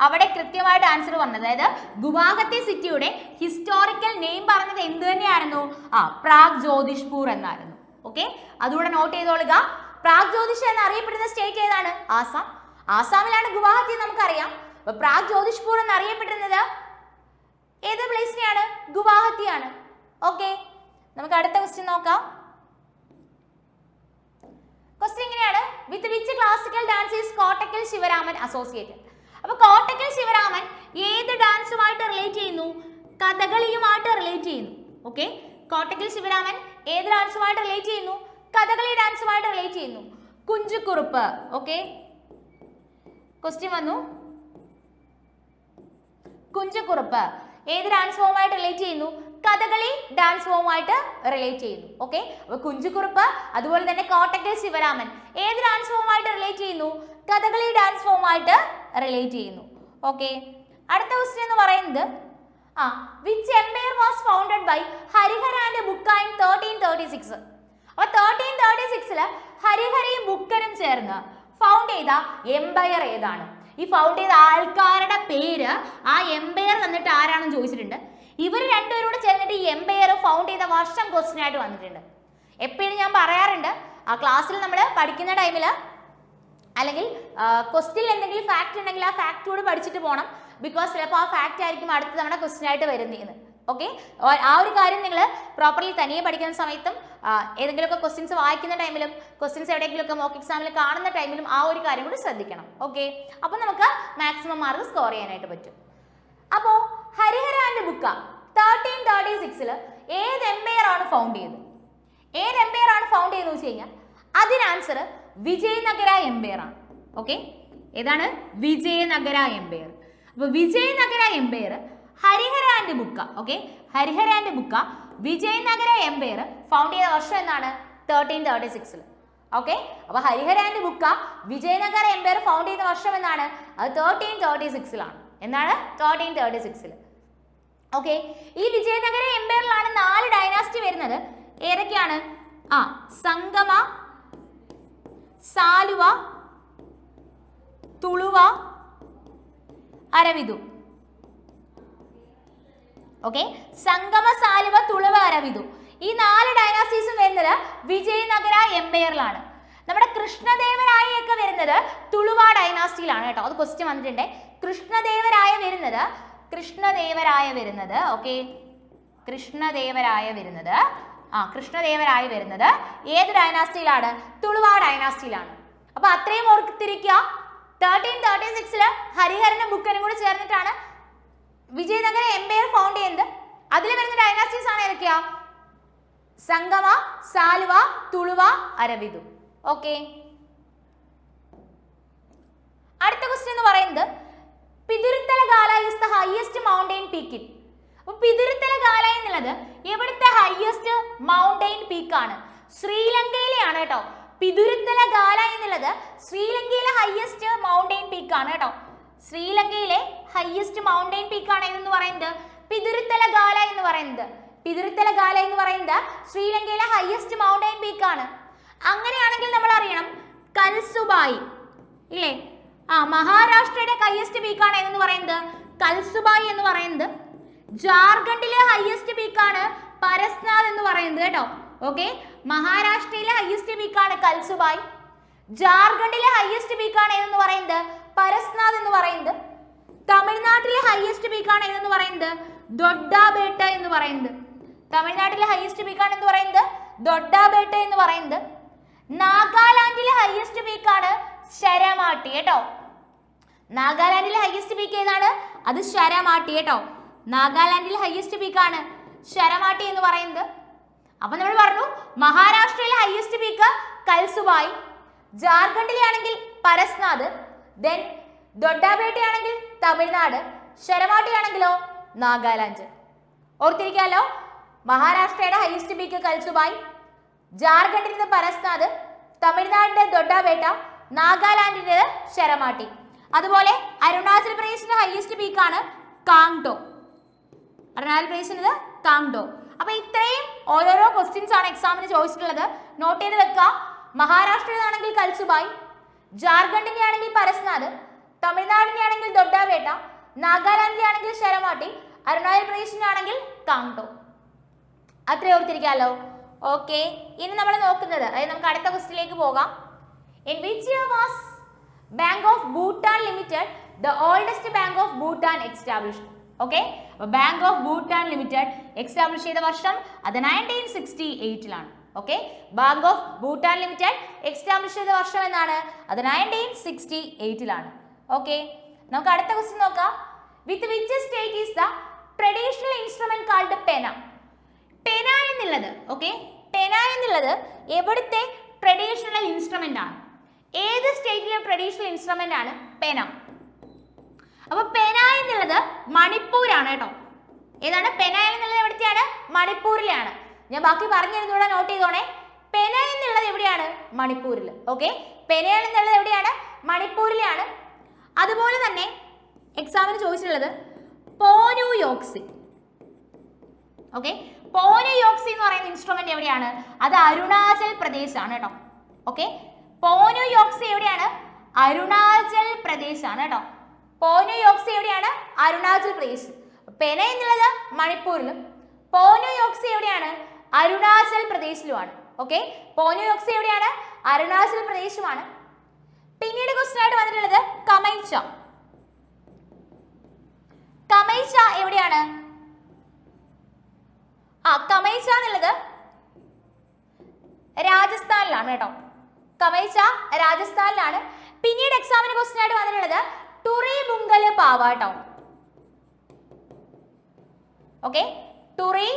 അവിടെ കൃത്യമായിട്ട് ആൻസർ പറഞ്ഞത്, അതായത് ഗുവാഹത്തി സിറ്റിയുടെ ഹിസ്റ്റോറിക്കൽ നെയിം പറഞ്ഞത് എന്ത് തന്നെയായിരുന്നു? പ്രാഗ്ജ്യോതിഷ്പൂർ എന്നായിരുന്നു. അതുകൂടെ നോട്ട് ചെയ്തോളുക. പ്രാഗ്ജ്യോതിഷ എന്നറിയപ്പെടുന്ന സ്റ്റേറ്റ് ഏതാണ്? ആസാം. ആസാമിലാണ് ഗുവാഹത്തി നമുക്കറിയാം. അപ്പൊ പ്രാഗ്ജ്യോതിഷ്പൂർ എന്നറിയപ്പെടുന്നത് ഏത് പ്ലേസിനെയാണ്? ഗുവാഹത്തിയാണ്. നമുക്ക് അടുത്ത ക്വസ്റ്റ്യൻ നോക്കാം. ക്വസ്റ്റ്യൻ ഇങ്ങനെയാണ്, with which classical dance is Kottakkal Sivaraman associated? അപ്പൊ കോട്ടക്കൽ ശിവരാമൻ ഏത് ഡാൻസുമായിട്ട് റിലേറ്റ് ചെയ്യുന്നു? കഥകളിയുമായിട്ട് റിലേറ്റ് ചെയ്യുന്നു. കോട്ടക്കൽ ശിവരാമൻ ഏത് ഡാൻസുമായിട്ട് റിലേറ്റ് ചെയ്യുന്നു? കഥകളി ഡാൻസുമായിട്ട് റിലേറ്റ് ചെയ്യുന്നു. കുഞ്ചുകുറുപ്പ്. ക്വസ്റ്റ്യൻ വന്നു, കുഞ്ചുകുറുപ്പ് ഏത് ഡാൻസ് ഫോമുമായിട്ട് റിലേറ്റ് ചെയ്യുന്നു? കഥകളി ഡാൻസ് ഫോമുമായിട്ട് റിലേറ്റ് ചെയ്യുന്നു. അപ്പൊ കുഞ്ചുകുറുപ്പ് അതുപോലെ തന്നെ കോട്ടക്കൽ ശിവരാമൻ ഏത് ഡാൻസ് ഫോമുമായിട്ട് റിലേറ്റ് ചെയ്യുന്നു? കഥകളി ഡാൻസ് ഫോമുമായിട്ട് റിലേറ്റ് ചെയ്യുന്നു. അടുത്ത ക്വസ്റ്റ്യൻ എന്ന് പറയുന്നത് which empire was founded by Harihara and ബുക്ക in 1336? അപ്പൊ 1336 ഹരിഹരയും ബുക്കനും ചേർന്ന് ഫൗണ്ട് ചെയ്ത എംപയർ ഏതാണ്? ഈ ഫൗണ്ട് ചെയ്ത ആൾക്കാരുടെ പേര് ആ എംപയർ തന്നിട്ട് ആരാണെന്ന് ചോദിച്ചിട്ടുണ്ട്. ഇവർ രണ്ടുപേരും കൂടെ ചേർന്നിട്ട് ഈ എംപയർ ഫൗണ്ട് ചെയ്ത വർഷം ക്വസ്റ്റ്യൻ ആയിട്ട് വന്നിട്ടുണ്ട്. എപ്പോഴും ഞാൻ പറയാറുണ്ട്, ആ ക്ലാസ്സിൽ നമ്മൾ പഠിക്കുന്ന ടൈമിൽ അല്ലെങ്കിൽ ക്വസ്റ്റ്യനിൽ എന്തെങ്കിലും ഫാക്ട് ഉണ്ടെങ്കിൽ ആ ഫാക്ട് കൂടെ പഠിച്ചിട്ട് പോകണം. ബിക്കോസ് ചിലപ്പോൾ ആ ഫാക്ട് ആയിരിക്കും അടുത്ത തവണ ക്വസ്റ്റ്യൻ ആയിട്ട് വരുന്നതെന്ന്. ഓക്കെ, ആ ഒരു കാര്യം നിങ്ങൾ പ്രോപ്പർലി തനിയെ പഠിക്കുന്ന സമയത്തും ഏതെങ്കിലുമൊക്കെ ക്വസ്റ്റ്യൻസ് വായിക്കുന്ന ടൈമിലും ക്വസ്റ്റ്യൻസ് എവിടെയെങ്കിലുമൊക്കെ മോക്ക് എക്സാമിൽ കാണുന്ന ടൈമിലും ആ ഒരു കാര്യം കൂടി ശ്രദ്ധിക്കണം. ഓക്കെ, അപ്പോൾ നമുക്ക് മാക്സിമം മാർക്ക് സ്കോർ ചെയ്യാനായിട്ട് പറ്റും. അപ്പോൾ ഹരിഹരാന്റെ ബുക്ക് 1336 ഏത് എംപയർ ആണ് ഫൗണ്ട് ചെയ്തത്? ഏത് എംപയർ ആണ് ഫൗണ്ട് ചെയ്തെന്ന് വെച്ച് കഴിഞ്ഞാൽ അതിന് ആൻസർ വിജയനഗര എംപയർ ആണ്. ഓക്കെ, ഏതാണ്? വിജയനഗര എംപയർ. അപ്പോൾ വിജയനഗര എംപയർ ഹരിഹരാന്റെ ബുക്ക. ഓക്കെ, ഹരിഹരാന്റെ ബുക്ക വിജയനഗര എംപയർ ഫൗണ്ട് ചെയ്ത വർഷം എന്നാണ്? 1336. ഓക്കെ, അപ്പോൾ ഹരിഹരാന്റെ ബുക്ക വിജയനഗര എംപയർ ഫൗണ്ട് ചെയ്ത വർഷം എന്നാണ്? അത് 1336 എന്നാണ് 1336. ഓക്കെ, ഈ വിജയനഗര എംപയറിലാണ് 4 ഡൈനാസ്റ്റി വരുന്നത്. ഏതൊക്കെയാണ്? സംഗമ, സാലുവ, തുളുവ, അരവിദു. ഓക്കെ, സംഗമ, സാലുവ, തുളുവ, അരവിദു ഈ 4 ഡൈനാസ്റ്റീസും വരുന്നത് വിജയനഗര എംപയറിലാണ്. നമ്മുടെ കൃഷ്ണദേവരായൊക്കെ വരുന്നത് തുളുവ ഡൈനാസ്റ്റിയിലാണ് കേട്ടോ. അത് ക്വസ്റ്റ്യൻ വന്നിട്ടുണ്ട്. കൃഷ്ണദേവരായ വരുന്നത് ഓക്കെ, കൃഷ്ണദേവരായ വരുന്നത് ഏത് ഡൈനാസ്റ്റിയിലാണ്? തുളുവ ഡൈനാസ്റ്റിയിലാണ്. അപ്പൊ അത്രയും ഓർത്തിരിക്കുക. 1336 ഹരിഹരന്റെ ബുക്കിനും കൂടി ചേർന്നിട്ടാണ് വിജയനഗര എംപയർ ഫൗണ്ട് ചെയ്യുന്നത്. അതിൽ വരുന്ന ഡൈനാസ്റ്റീസ് ആണ് ഏതൊക്കെയാ? സംഗമ, സാലുവ, തുളുവ, അരവിദു. ഓക്കെ, അടുത്ത ക്വസ്റ്റ്യൻ എന്ന് പറയുന്നത് Pidurutalagala is the highest mountain peak in. അപ്പൊ പിതുരുത്തലഗാല എന്നുള്ളത് എവിടുത്തെ ഹൈയസ്റ്റ് മൗണ്ടെയിൻ പീക്ക് ആണ്? ശ്രീലങ്കയിലെയാണ് കേട്ടോ. പിതുരുത്തലഗാല എന്നുള്ളത് ശ്രീലങ്കയിലെ ഹൈയസ്റ്റ് മൗണ്ടെയിൻ പീക്ക് ആണ് കേട്ടോ. ശ്രീലങ്കയിലെ ഹൈയസ്റ്റ് മൗണ്ടെയിൻ പീക്ക് ആണ് എന്ന് പറയുന്നത് പിതുരുത്തലഗാല എന്ന് പറയുന്നത്. പിതുരുത്തലഗാല എന്ന് പറയുന്നത് ശ്രീലങ്കയിലെ ഹൈയസ്റ്റ് മൗണ്ടെയിൻ പീക്ക് ആണ്. അങ്ങനെയാണെങ്കിൽ നമ്മൾ അറിയണം കൽസുബായി ഇല്ലേ? മഹാരാഷ്ട്രയുടെ ഹൈയസ്റ്റ് പീക്ക് ആണ് എന്ന് പറയുന്നത് കൽസുബായി എന്ന് പറയുന്നത്. ജാർഖണ്ഡിലെ ഹൈയസ്റ്റ് പീക്ക് ആണ് പരസ്നാഥ് എന്ന് പറയുന്നത് കേട്ടോ. ഓക്കെ, മഹാരാഷ്ട്രയിലെ ഹൈയസ്റ്റ് പീക്ക് ആണ് കൽസുബായി. ജാർഖണ്ഡിലെ ഹൈയസ്റ്റ് പീക്ക് ആണ് എന്ന് പറയുന്നത് പരസ്നാഥ് എന്ന് പറയുന്നത്. തമിഴ്നാട്ടിലെ ഹൈയസ്റ്റ് പീക്ക് ആണ് എന്ന് പറയുന്നത് ദൊഡ്ഡാബേട്ട എന്ന് പറയുന്നത്. തമിഴ്നാട്ടിലെ ഹൈയസ്റ്റ് പീക്ക് ആണ് എന്ന് പറയുന്നത് ദൊഡ്ഡാബേട്ട എന്ന് പറയുന്നത്. നാഗാലാൻഡിലെ ഹൈയസ്റ്റ് പീക്ക് ആണ് ശരമാട്ടി കേട്ടോ. നാഗാലാൻഡിലെ ഹൈയസ്റ്റ് പീക്ക് ഏതാണ്? അത് ശരമാട്ടി കേട്ടോ. നാഗാലാൻഡിലെ ഹൈയസ്റ്റ് പീക്ക് ആണ് ശരമാട്ടി എന്ന് പറയുന്നത്. അപ്പൊ നമ്മൾ പറഞ്ഞു മഹാരാഷ്ട്രയിലെ ഹൈയസ്റ്റ് പീക്ക് കൽസുബായി, ജാർഖണ്ഡിലെ ആണെങ്കിൽ പരസ്നാഥ്, ദെൻ ദൊഡ്ഡാബേട്ടയാണെങ്കിൽ തമിഴ്നാട്, ശരമാട്ടി ആണെങ്കിലോ നാഗാലാൻഡ്. ഓർത്തിരിക്കാലോ, മഹാരാഷ്ട്രയുടെ ഹൈയസ്റ്റ് പീക്ക് കൽസുബായി, ജാർഖണ്ഡിൽ നിന്ന് പരസ്നാഥ്, തമിഴ്നാടിന്റെ ദൊഡ്ഡാബേട്ട, നാഗാലാൻഡിന്റെ ശരമാട്ടി. അതുപോലെ അരുണാചൽ പ്രദേശിന്റെ ഹൈയസ്റ്റ് പീക്കാണ് കാങ്ടോ. അരുണാചൽ പ്രദേശിന്റെ കാങ്ടോ. അപ്പൊ ഇത്രയും ഓരോരോ ക്വസ്റ്റ്യൻസ് ആണ് എക്സാമിന് ചോദിച്ചിട്ടുള്ളത്. നോട്ട് ചെയ്ത് വെക്കുക. മഹാരാഷ്ട്രയിലാണെങ്കിൽ കൽസുബായി, ജാർഖണ്ഡിന്റെ ആണെങ്കിൽ പരസ്നാഥ്, തമിഴ്നാടിന്റെ ആണെങ്കിൽ ദൊഡ്ഡാബേട്ട, നാഗാലാൻഡിലെ ആണെങ്കിൽ ശരമാട്ടി, അരുണാചൽ പ്രദേശിന്റെ ആണെങ്കിൽ കാങ്ടോ. അത്രയും ഓർത്തിരിക്കാമല്ലോ. ഓക്കെ, ഇനി നമ്മൾ നോക്കുന്നത്, അതായത് നമുക്ക് അടുത്ത ക്വസ്റ്റ്യനിലേക്ക് പോകാം. In which year was Bank of Bhutan Limited the oldest bank of Bhutan established? Okay, Bank of Bhutan Limited established ചെയ്ത വർഷം അത് 1968ലാണ്. Okay, bank of Bhutan limited establish ചെയ്ത വർഷം എന്നാണ്? അത് 1968ലാണ്. ഓക്കെ, നമുക്ക് അടുത്ത ക്വസ്റ്റ്യൻ നോക്കാം. വിത്ത് which state is the traditional instrument called പെന? പെന എന്നുള്ളത് ഓക്കെ, പെന എന്നുള്ളത് എവിടുത്തെ ട്രഡീഷണൽ ഇൻസ്ട്രുമെന്റ് ആണ്? ഏത് സ്റ്റേറ്റിലെ ട്രഡീഷണൽ ഇൻസ്ട്രുമെന്റ് ആണ് പെന? അപ്പൊ പെന എന്നുള്ളത് മണിപ്പൂരാണ് കേട്ടോ. ഏതാണ് പെന എന്നുള്ളത്? എവിടത്തെയാണ്? മണിപ്പൂരിലാണ്. ഞാൻ ബാക്കി പറഞ്ഞിരുന്നൂടെ, നോട്ട് ചെയ്തോണേ. പെന എന്നുള്ളത് എവിടെയാണ്? മണിപ്പൂരിൽ. ഓക്കെ, പെന എന്നുള്ളത് എവിടെയാണ്? മണിപ്പൂരിലാണ്. അതുപോലെ തന്നെ എക്സാമിന് ചോദിച്ചിട്ടുള്ളത് പോനു യോക്സി. ഓക്കെ, പോനു യോക്സി എന്ന് പറയുന്ന ഇൻസ്ട്രുമെന്റ് എവിടെയാണ്? അത് അരുണാചൽ പ്രദേശ് ആണ് കേട്ടോ. ഓക്കെ, പോനു യോക്സി എവിടെയാണ്? അരുണാചൽ പ്രദേശ് ആണ് കേട്ടോ. പോനു യോക്സി എവിടെയാണ്? അരുണാചൽ പ്രദേശ്. പെന എന്നുള്ളത് മണിപ്പൂരിലും പോനു യോക്സി എവിടെയാണ്? അരുണാചൽ പ്രദേശിലുമാണ്. ഓക്കെ, പോനു യോക്സി എവിടെയാണ്? അരുണാചൽ പ്രദേശുമാണ്. പിന്നീട് ക്വസ്റ്റ്യൻ ആയിട്ട് വന്നിട്ടുള്ളത് കമൈച്ച. കമൈച്ച എവിടെയാണ്? കമൈച്ച എന്നുള്ളത് രാജസ്ഥാനിലാണ് കേട്ടോ. കമൈച്ച രാജസ്ഥാനിലാണ്. പിന്നീട് എക്സാമിന് ക്വസ്റ്റ്യൻ ആയിട്ട് വന്നിട്ടുള്ളത് ടുറി ബുങ്കൽ പാവ കേട്ടോ. ഓക്കെ, ടുറി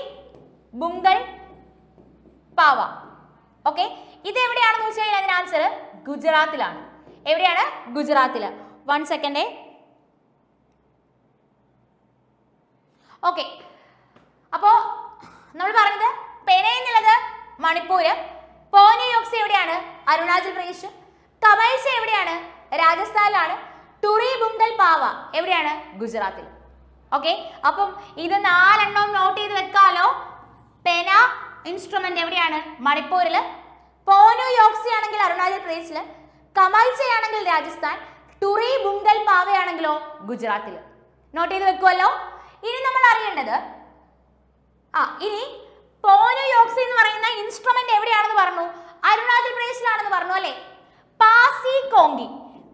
ബുങ്കൽ പാവ. ഓക്കെ, ഇത് എവിടെയാണെന്ന് വെച്ച് കഴിഞ്ഞാൽ അതിന് ആൻസർ ഗുജറാത്തിലാണ്. എവിടെയാണ്? ഗുജറാത്തില്. 1 സെക്കൻഡ്. ഓക്കെ, അപ്പോ നമ്മൾ പറഞ്ഞത് പെന എന്നുള്ളത് മണിപ്പൂര്, പോനു യോക്സി എവിടെയാണ്? അരുണാചൽ പ്രദേശ്, കമൈച്ച എവിടെയാണ്? രാജസ്ഥാനിലാണ്, ടുറി ബുങ്കൽ പാവ എവിടെയാണ്? ഗുജറാത്തിൽ. ഓക്കെ, അപ്പം ഇത് 4 എണ്ണം നോട്ട് ചെയ്ത് വെക്കാലോ. പെന ഇൻസ്ട്രുമെന്റ് എവിടെയാണ്? മണിപ്പൂരില്, പോനു യോക്സി ആണെങ്കിൽ അരുണാചൽ പ്രദേശില്, കമൈച്ച ആണെങ്കിൽ രാജസ്ഥാൻ, ടുറി ബുങ്കൽ പാവയാണെങ്കിലോ ഗുജറാത്തിൽ. നോട്ട് ചെയ്ത് വെക്കുമല്ലോ. ഇനി നമ്മൾ അറിയേണ്ടത് ഇനി പോനു യോക്സി എന്ന് പറയുന്ന ഇൻസ്ട്രുമെന്റ് എവിടെയാണെന്ന് പറഞ്ഞു? അരുണാചൽ പ്രദേശിലാണെന്ന് പറഞ്ഞു അല്ലേ? പാസി കോങ്കി,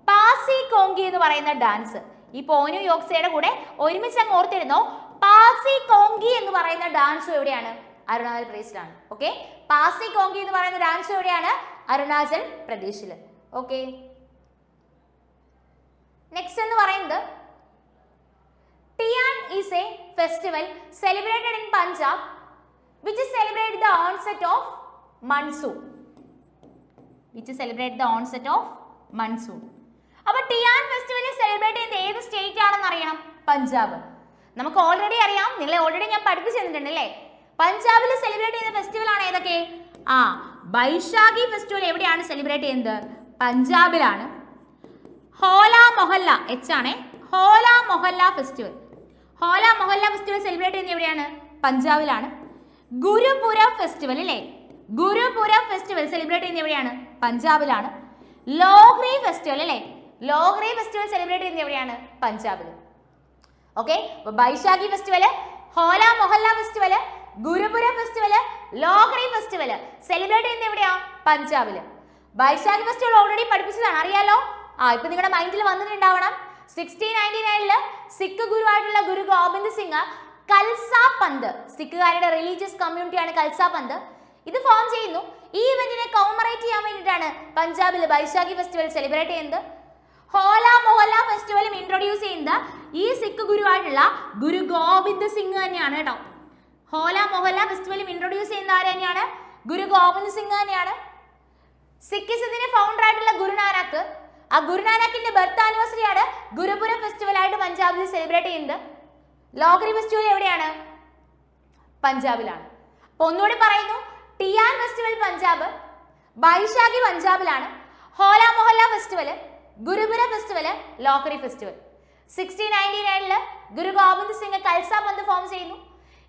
പാസി കോങ്കി എന്ന് പറയുന്ന ഡാൻസ് ഈ പോനു യോക്സിയുടെ കൂടെ ഒരുമിച്ച് അങ്ങ് ഓർത്തിരുന്നോ. പാസി കോങ്കി എന്ന് പറയുന്ന ഡാൻസ് എവിടെയാണ്? അരുണാചൽ പ്രദേശിലാണ്. ഓക്കെ, പാസി കോങ്കി എന്ന് പറയുന്ന ഡാൻസ് എവിടെയാണ്? അരുണാചൽ പ്രദേശില്. ഓക്കെ, നെക്സ്റ്റ് എന്ന് പറയുന്നത് Teeyan is a festival celebrated in Punjab which celebrate the onset of monsoon, which celebrate the onset of monsoon. അപ്പോൾ ടിയാൻ ഫെസ്റ്റിവൽ സെലിബ്രേറ്റ് ചെയ്യുന്ന ഏത് സ്റ്റേറ്റ് ആണെന്ന് അറിയണം? പഞ്ചാബ്. നമുക്ക് ഓൾറെഡി അറിയാം, നിങ്ങളെ ഓൾറെഡി ഞാൻ പഠിപ്പിച്ചു തന്നിട്ടുണ്ട് അല്ലേ? പഞ്ചാബിൽ സെലിബ്രേറ്റ് ചെയ്യുന്ന ഫെസ്റ്റിവൽ ആണ് ഏതൊക്കെ? ബൈശാഖി ഫെസ്റ്റിവൽ എവിടെയാണ് സെലിബ്രേറ്റ് ചെയ്യുന്നത്? പഞ്ചാബിലാണ്. ഹോല മൊഹല്ല, എച്ച് ആണ്, ഹോല Mohalla festival, Hola Mohalla festival celebrate ചെയ്യുന്നത് എവിടെയാണ്? പഞ്ചാബിലാണ്. ഗുരുപുര ഫെസ്റ്റിവൽ അല്ലേ? ഗുരുപുര ഫെസ്റ്റിവൽ സെലിബ്രേറ്റ് ചെയ്യുന്നത് എവിടെയാണ്? പഞ്ചാബിലാണ്. ലോഹ്രി ഫെസ്റ്റിവൽ അല്ലേ? ലോഹ്രി ഫെസ്റ്റിവൽ സെലിബ്രേറ്റ് ചെയ്യുന്നത് എവിടെയാണ്? പഞ്ചാബിൽ. Okay, Baishakhi festival, Hola Mohalla festival, Gurpurab festival, Lohri festival celebrate ചെയ്യുന്നത് എവിടെയാ? പഞ്ചാബിൽ. ബൈശാഖി ഫെസ്റ്റിവൽ ഓൾറെഡി പഠിപ്പിച്ചതാണ്, അറിയാലോ. ഇപ്പൊ നിങ്ങളുടെ മൈൻഡിൽ വന്നിട്ടുണ്ടാവണം. 1699 സിഖ് ഗുരു ആയിട്ടുള്ള ഗുരു ഗോബിന്ദ് സിംഗ് കൽസ പന്ത്, സിഖുകാരുടെ റിലീജിയസ് കമ്മ്യൂണിറ്റിയാണ് കൽസ പന്ത്, ഇത് ഫോം ചെയ്യുന്നു. ഈ ഇവന്റിനെ കൗമറേറ്റ് ചെയ്യാൻ വേണ്ടിയിട്ടാണ് പഞ്ചാബിൽ ബൈശാഖി ഫെസ്റ്റിവൽ സെലിബ്രേറ്റ് ചെയ്യുന്നത്. ഹോല മൊഹല്ല ഫെസ്റ്റിവലും ഇൻട്രൊഡ്യൂസ് ചെയ്യുന്നത് ഈ സിഖ് ഗുരു ആയിട്ടുള്ള ഗുരു ഗോബിന്ദ് സിംഗ് തന്നെയാണ് കേട്ടോ. ഹോല മൊഹല്ല ഫെസ്റ്റിവലും ഇൻട്രൊഡ്യൂസ് ചെയ്യുന്ന ആര് തന്നെയാണ്? ഗുരു ഗോബിന്ദ് സിംഗ് തന്നെയാണ്. സിഖിസത്തിന്റെ ഫൗണ്ടർ ആയിട്ടുള്ള ഗുരുനാനക്ക്, ആ ഗുരുനാനക്കിന്റെ ബർത്ത് ആനിവേഴ്സറി ആണ് ഗുരുപുര ഫെസ്റ്റിവൽ ആയിട്ട് പഞ്ചാബിൽ സെലിബ്രേറ്റ് ചെയ്യുന്നത്. ലോഹ്രി ഫെസ്റ്റിവൽ എവിടെയാണ്? പഞ്ചാബിലാണ്. അപ്പൊ ഒന്നുകൂടി പറയുന്നു, ടിയാൻ ഫെസ്റ്റിവൽ പഞ്ചാബ്, ബൈശാഖി പഞ്ചാബിലാണ്, ഹോല Mohalla festival, Gurpurab festival, Lohri festival. 1699 ഗുരു ഗോബിന്ദ് സിംഗ് കൽസ പന്ത് ഫോം ചെയ്യുന്നു.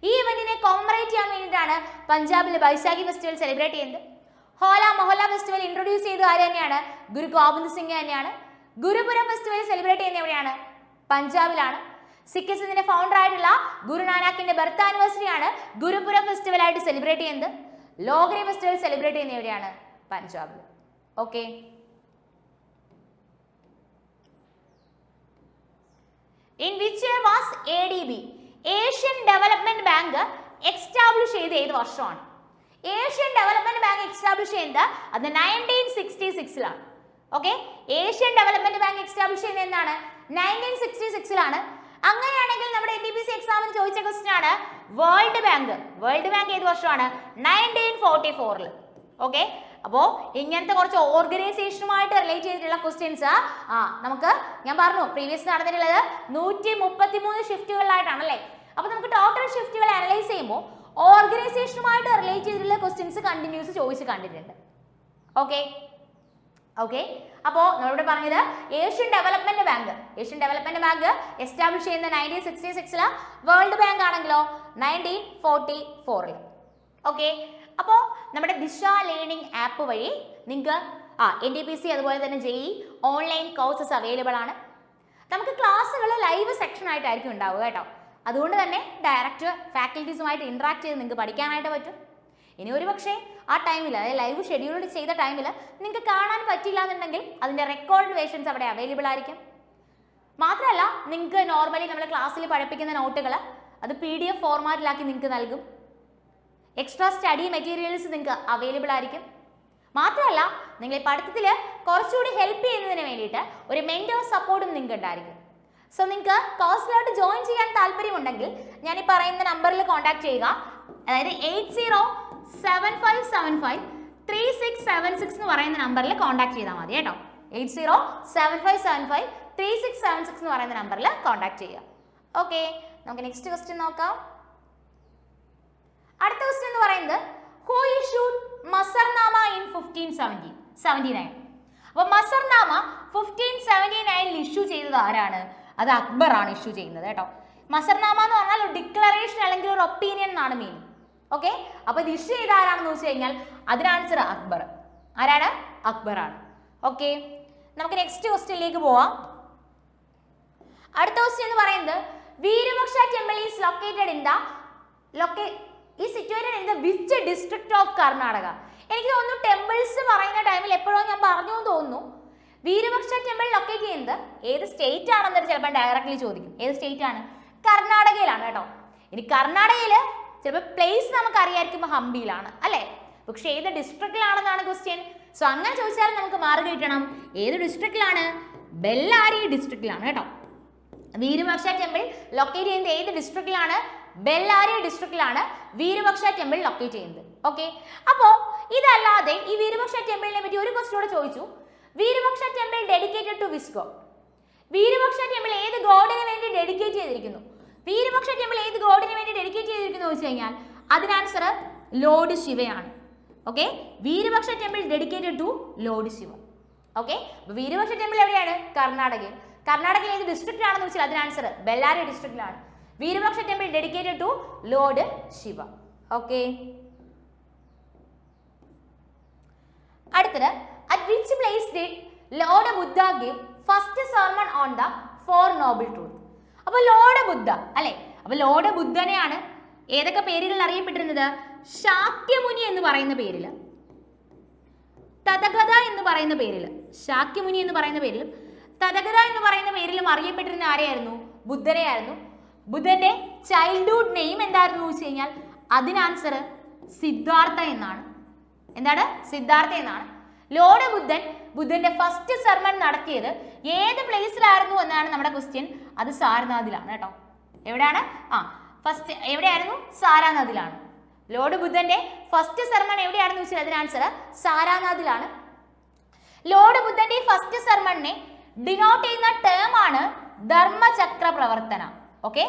ഈ ഇവന്റിനെ കോമറേറ്റ് ചെയ്യാൻ വേണ്ടിയിട്ടാണ് പഞ്ചാബിൽ ബൈശാഖി ഫെസ്റ്റിവൽ സെലിബ്രേറ്റ് ചെയ്യുന്നത്. ഹോല മൊഹല്ല ഫെസ്റ്റിവൽ ഇൻട്രൊഡ്യൂസ് ചെയ്ത ആര് തന്നെയാണ്? ഗുരു ഗോബിന്ദ് സിംഗ് തന്നെയാണ്. ഗുരുപുര ഫെസ്റ്റിവൽ സെലിബ്രേറ്റ് ചെയ്യുന്നത് എവിടെയാണ്? പഞ്ചാബിലാണ്. സിഖിസത്തിന്റെ ഫൗണ്ടർ ആയിട്ടുള്ള ഗുരുനാനാക്കിന്റെ ബർത്ത് ആനിവേഴ്സറി ആണ് ഗുരുപുര ഫെസ്റ്റിവൽ ആയിട്ട് സെലിബ്രേറ്റ് ചെയ്യുന്നത്. ലോഹ്രി ഫെസ്റ്റിവൽ സെലിബ്രേറ്റ് ചെയ്യുന്നത് എവിടെയാണ്? പഞ്ചാബിൽ. Okay, in which year was ADB, Asian development bank establish ചെയ്ത ഏത് വർഷമാണ്? ഏഷ്യൻ ഡെവലപ്മെന്റ് ബാങ്ക് എസ്റ്റാബ്ലിഷ് ചെയ്യുന്നത് അത് 1966ലാണ്. Okay, Asian development bank establish ചെയ്യുന്നത് എന്താണ്? 1966ലാണ്. അങ്ങനെയാണെങ്കിൽ നമ്മുടെ NTPC എക്സാമിന് ചോദിച്ച ക്വസ്റ്റ്യൻ ആണ് വേൾഡ് ബാങ്ക്. വേൾഡ് ബാങ്ക് ഏത് വർഷമാണ്? 1944. ഓക്കെ, അപ്പോൾ ഇങ്ങനത്തെ കുറച്ച് ഓർഗനൈസേഷനുമായിട്ട് റിലേറ്റ് ചെയ്തിട്ടുള്ള ക്വസ്റ്റ്യൻസ് നമുക്ക് ഞാൻ പറഞ്ഞു പ്രീവിയസ് നടന്നിട്ടുള്ളത് 133 ഷിഫ്റ്റുകളിലായിട്ടാണല്ലേ. അപ്പോൾ നമുക്ക് ടോട്ടൽ ഷിഫ്റ്റുകൾ അനലൈസ് ചെയ്യുമ്പോൾ ഓർഗനൈസേഷനുമായിട്ട് റിലേറ്റ് ചെയ്തിട്ടുള്ള ക്വസ്റ്റ്യൻസ് കണ്ടിന്യൂസ് ചോദിച്ച് കണ്ടിട്ടുണ്ട്. ഓക്കെ ഓക്കെ, അപ്പോൾ നമ്മളിവിടെ പറഞ്ഞത് Asian development bank, Asian development bank establish ചെയ്യുന്ന 1966, വേൾഡ് ബാങ്ക് ആണെങ്കിലോ 1944. ഓക്കെ, അപ്പോൾ നമ്മുടെ ദിശ ലേണിംഗ് ആപ്പ് വഴി നിങ്ങൾക്ക് NTPC അതുപോലെ തന്നെ JEE ഓൺലൈൻ കോഴ്സസ് അവൈലബിൾ ആണ്. നമുക്ക് ക്ലാസ്സുകൾ ലൈവ് സെക്ഷൻ ആയിട്ടായിരിക്കും ഉണ്ടാവുക കേട്ടോ. അതുകൊണ്ട് തന്നെ ഡയറക്റ്റ് ഫാക്കൽറ്റീസുമായിട്ട് ഇന്ററാക്ട് ചെയ്ത് നിങ്ങൾക്ക് പഠിക്കാനായിട്ട് പറ്റും. ഇനി ഒരു പക്ഷേ ആ ടൈമിൽ, അതായത് ലൈവ് ഷെഡ്യൂൾ ചെയ്ത ടൈമിൽ നിങ്ങൾക്ക് കാണാൻ പറ്റില്ല എന്നുണ്ടെങ്കിൽ അതിൻ്റെ റെക്കോർഡ് വേർഷൻസ് അവിടെ അവൈലബിൾ ആയിരിക്കും. മാത്രമല്ല നിങ്ങൾക്ക് നോർമലി നമ്മൾ ക്ലാസ്സിൽ പഠിപ്പിക്കുന്ന നോട്ടുകൾ അത് PDF ഫോർമാറ്റിലാക്കി നിങ്ങൾക്ക് നൽകും. എക്സ്ട്രാ സ്റ്റഡി മെറ്റീരിയൽസ് നിങ്ങൾക്ക് അവൈലബിൾ ആയിരിക്കും. മാത്രമല്ല നിങ്ങൾ പഠിത്തത്തിൽ കുറച്ചുകൂടി ഹെൽപ്പ് ചെയ്യുന്നതിന് വേണ്ടിയിട്ട് ഒരു മെന്റർ സപ്പോർട്ടും നിങ്ങൾക്ക് ഉണ്ടായിരിക്കും. സോ നിങ്ങൾക്ക് കോഴ്സിലോട്ട് ജോയിൻ ചെയ്യാൻ താല്പര്യമുണ്ടെങ്കിൽ ഞാൻ ഈ പറയുന്ന നമ്പറിൽ കോൺടാക്ട് ചെയ്യുക. അതായത് 8075753676 എന്ന് പറയുന്ന നമ്പറിൽ കോൺടാക്ട് ചെയ്താൽ മതി കേട്ടോ. 8075753676 എന്ന് പറയുന്ന നമ്പറിൽ കോൺടാക്ട് ചെയ്യുക. ഓക്കെ, നമുക്ക് നെക്സ്റ്റ് ക്വസ്റ്റ്യൻ നോക്കാം. അടുത്ത ക്വസ്റ്റ്യൻ എന്ന് പറയുന്നത് ഹു ഇഷ്യൂഡ് മസർനാമ ഇൻ 1579? അപ്പോൾ മസർനാമ 1579 ഇഷ്യൂ ചെയ്തത് ആരാണ്? അത് അക്ബർ ആണ് ഇഷ്യൂ ചെയ്യുന്നത് കേട്ടോ. മസർനാമ എന്ന് പറഞ്ഞാൽ ഒരു ഡിക്ലറേഷൻ അല്ലെങ്കിൽ ഒരു ഒപ്പീനിയൻ എന്നാണ് മീനിങ്. ഓക്കെ, അപ്പോൾ ഇത് ഇഷ്യൂ ചെയ്ത ആരാണെന്ന് വെച്ച് കഴിഞ്ഞാൽ അതിന് ആൻസർ അക്ബർ. ആരാണ്? അക്ബർ ആണ്. ഓക്കെ, നമുക്ക് നെക്സ്റ്റ് ക്വസ്റ്റ്യനിലേക്ക് പോവാം. അടുത്ത ക്വസ്റ്റ്യൻ എന്ന് പറയുന്നത് Virupaksha temple is located in which district of Karnataka? എനിക്ക് തോന്നുന്നു ടെമ്പിൾസ് പറയുന്ന ടൈമിൽ എപ്പോഴും ഞാൻ പറഞ്ഞു തോന്നുന്നു. വീരപക്ഷ ടെമ്പിൾ ലൊക്കേറ്റ് ചെയ്യുന്നത് ഏത് സ്റ്റേറ്റ് ആണെന്നൊരു ചിലപ്പോൾ ഡയറക്റ്റ്ലി ചോദിക്കും. ഏത് സ്റ്റേറ്റ് ആണ്? കർണാടകയിലാണ് കേട്ടോ. ഇനി കർണാടകയിൽ ചിലപ്പോൾ പ്ലേസ് നമുക്ക് അറിയാമായിരിക്കും, ഹംപിയിലാണ് അല്ലേ? പക്ഷെ ഏത് ഡിസ്ട്രിക്റ്റിലാണെന്നാണ് ക്വസ്റ്റ്യൻ. സോ അങ്ങനെ ചോദിച്ചാൽ നമുക്ക് മാർക്ക് കിട്ടണം. ഏത് ഡിസ്ട്രിക്റ്റിലാണ്? ബെല്ലാരി ഡിസ്ട്രിക്റ്റിലാണ് കേട്ടോ. വീരപക്ഷ ടെമ്പിൾ ലൊക്കേറ്റ് ചെയ്യുന്നത് ഏത് ഡിസ്ട്രിക്റ്റിലാണ്? ബെല്ലാരി ഡിസ്ട്രിക്റ്റിലാണ് വീരപക്ഷ ടെമ്പിൾ ലൊക്കേറ്റ് ചെയ്യുന്നത്. ഓക്കെ, അപ്പോൾ ഇതല്ലാതെ ഈ വീരപക്ഷ ടെമ്പിളിനെ പറ്റി ഒരു ക്വസ്റ്റ്യൻ കൂടെ ചോദിച്ചു. Virupaksha temple dedicated to which god? Virupaksha temple ഏത് ഗോഡിന് വേണ്ടി ഡെഡിക്കേറ്റ് ചെയ്തിരിക്കുന്നു? വീരപക്ഷ ടെമ്പിൾ ഏത് ഗോഡിന് വേണ്ടി ഡെഡിക്കേറ്റ് ചെയ്തിരിക്കുന്നു വെച്ച് കഴിഞ്ഞാൽ അതിന് ആൻസർ ലോർഡ് ശിവയാണ്. Okay, Virupaksha temple dedicated to lord Shiva. Okay, Virupaksha temple എവിടെയാണ്? കർണാടകയിൽ. കർണാടകയിൽ ഏത് ഡിസ്ട്രിക്റ്റ് ആണെന്ന് വെച്ചാൽ അതിന് ആൻസർ ബെല്ലാരി ഡിസ്ട്രിക്റ്റിലാണ്. Virupaksha temple dedicated to lord Shiva. Okay, അടുത്തത് at which place did Lord Buddha give first sermon on the Four Noble Truths? അപ്പോൾ ലോർഡ് ബുദ്ധ അല്ലെ, അപ്പോൾ ലോർഡ് ബുദ്ധനെയാണ് ഏതൊക്കെ പേരുകൾ അറിയപ്പെട്ടിരുന്നത്? ശാക്യമുനി എന്ന് പറയുന്ന പേരിൽ, തഥഗത എന്ന് പറയുന്ന പേരിൽ, ശാക്യമുനി എന്ന് പറയുന്ന പേരിലും തഥഗത എന്ന് പറയുന്ന പേരിലും അറിയപ്പെട്ടിരുന്ന ആരെയായിരുന്നു? ബുദ്ധനെയായിരുന്നു. ബുദ്ധന്റെ ചൈൽഡ്ഹുഡ് നെയിം എന്തായിരുന്നു വെച്ച് കഴിഞ്ഞാൽ അതിന് ആൻസർ സിദ്ധാർത്ഥ എന്നാണ്. എന്താണ്? സിദ്ധാർത്ഥ എന്നാണ്. ലോർഡ് ബുദ്ധന്റെ ഫസ്റ്റ് സർമൺ നടത്തിയത് ഏത് പ്ലേസിലായിരുന്നു എന്നാണ് നമ്മുടെ ക്വസ്റ്റ്യൻ. അത് സാരനാഥിലാണ് കേട്ടോ. എവിടെയാണ്? ഫസ്റ്റ് എവിടെയായിരുന്നു? സാരാനാഥിലാണ്. ലോർഡ് ബുദ്ധന്റെ ഫസ്റ്റ് സർമൺ എവിടെയാണെന്ന് വെച്ചാൽ അതിന് ആൻസർ സാരാനാഥിലാണ്. ലോർഡ് ബുദ്ധന്റെ ഫസ്റ്റ് സർമണിനെ ഡിനോട്ട് ചെയ്യുന്ന ടേം ആണ് ധർമ്മചക്ര പ്രവർത്തന. ഓക്കെ,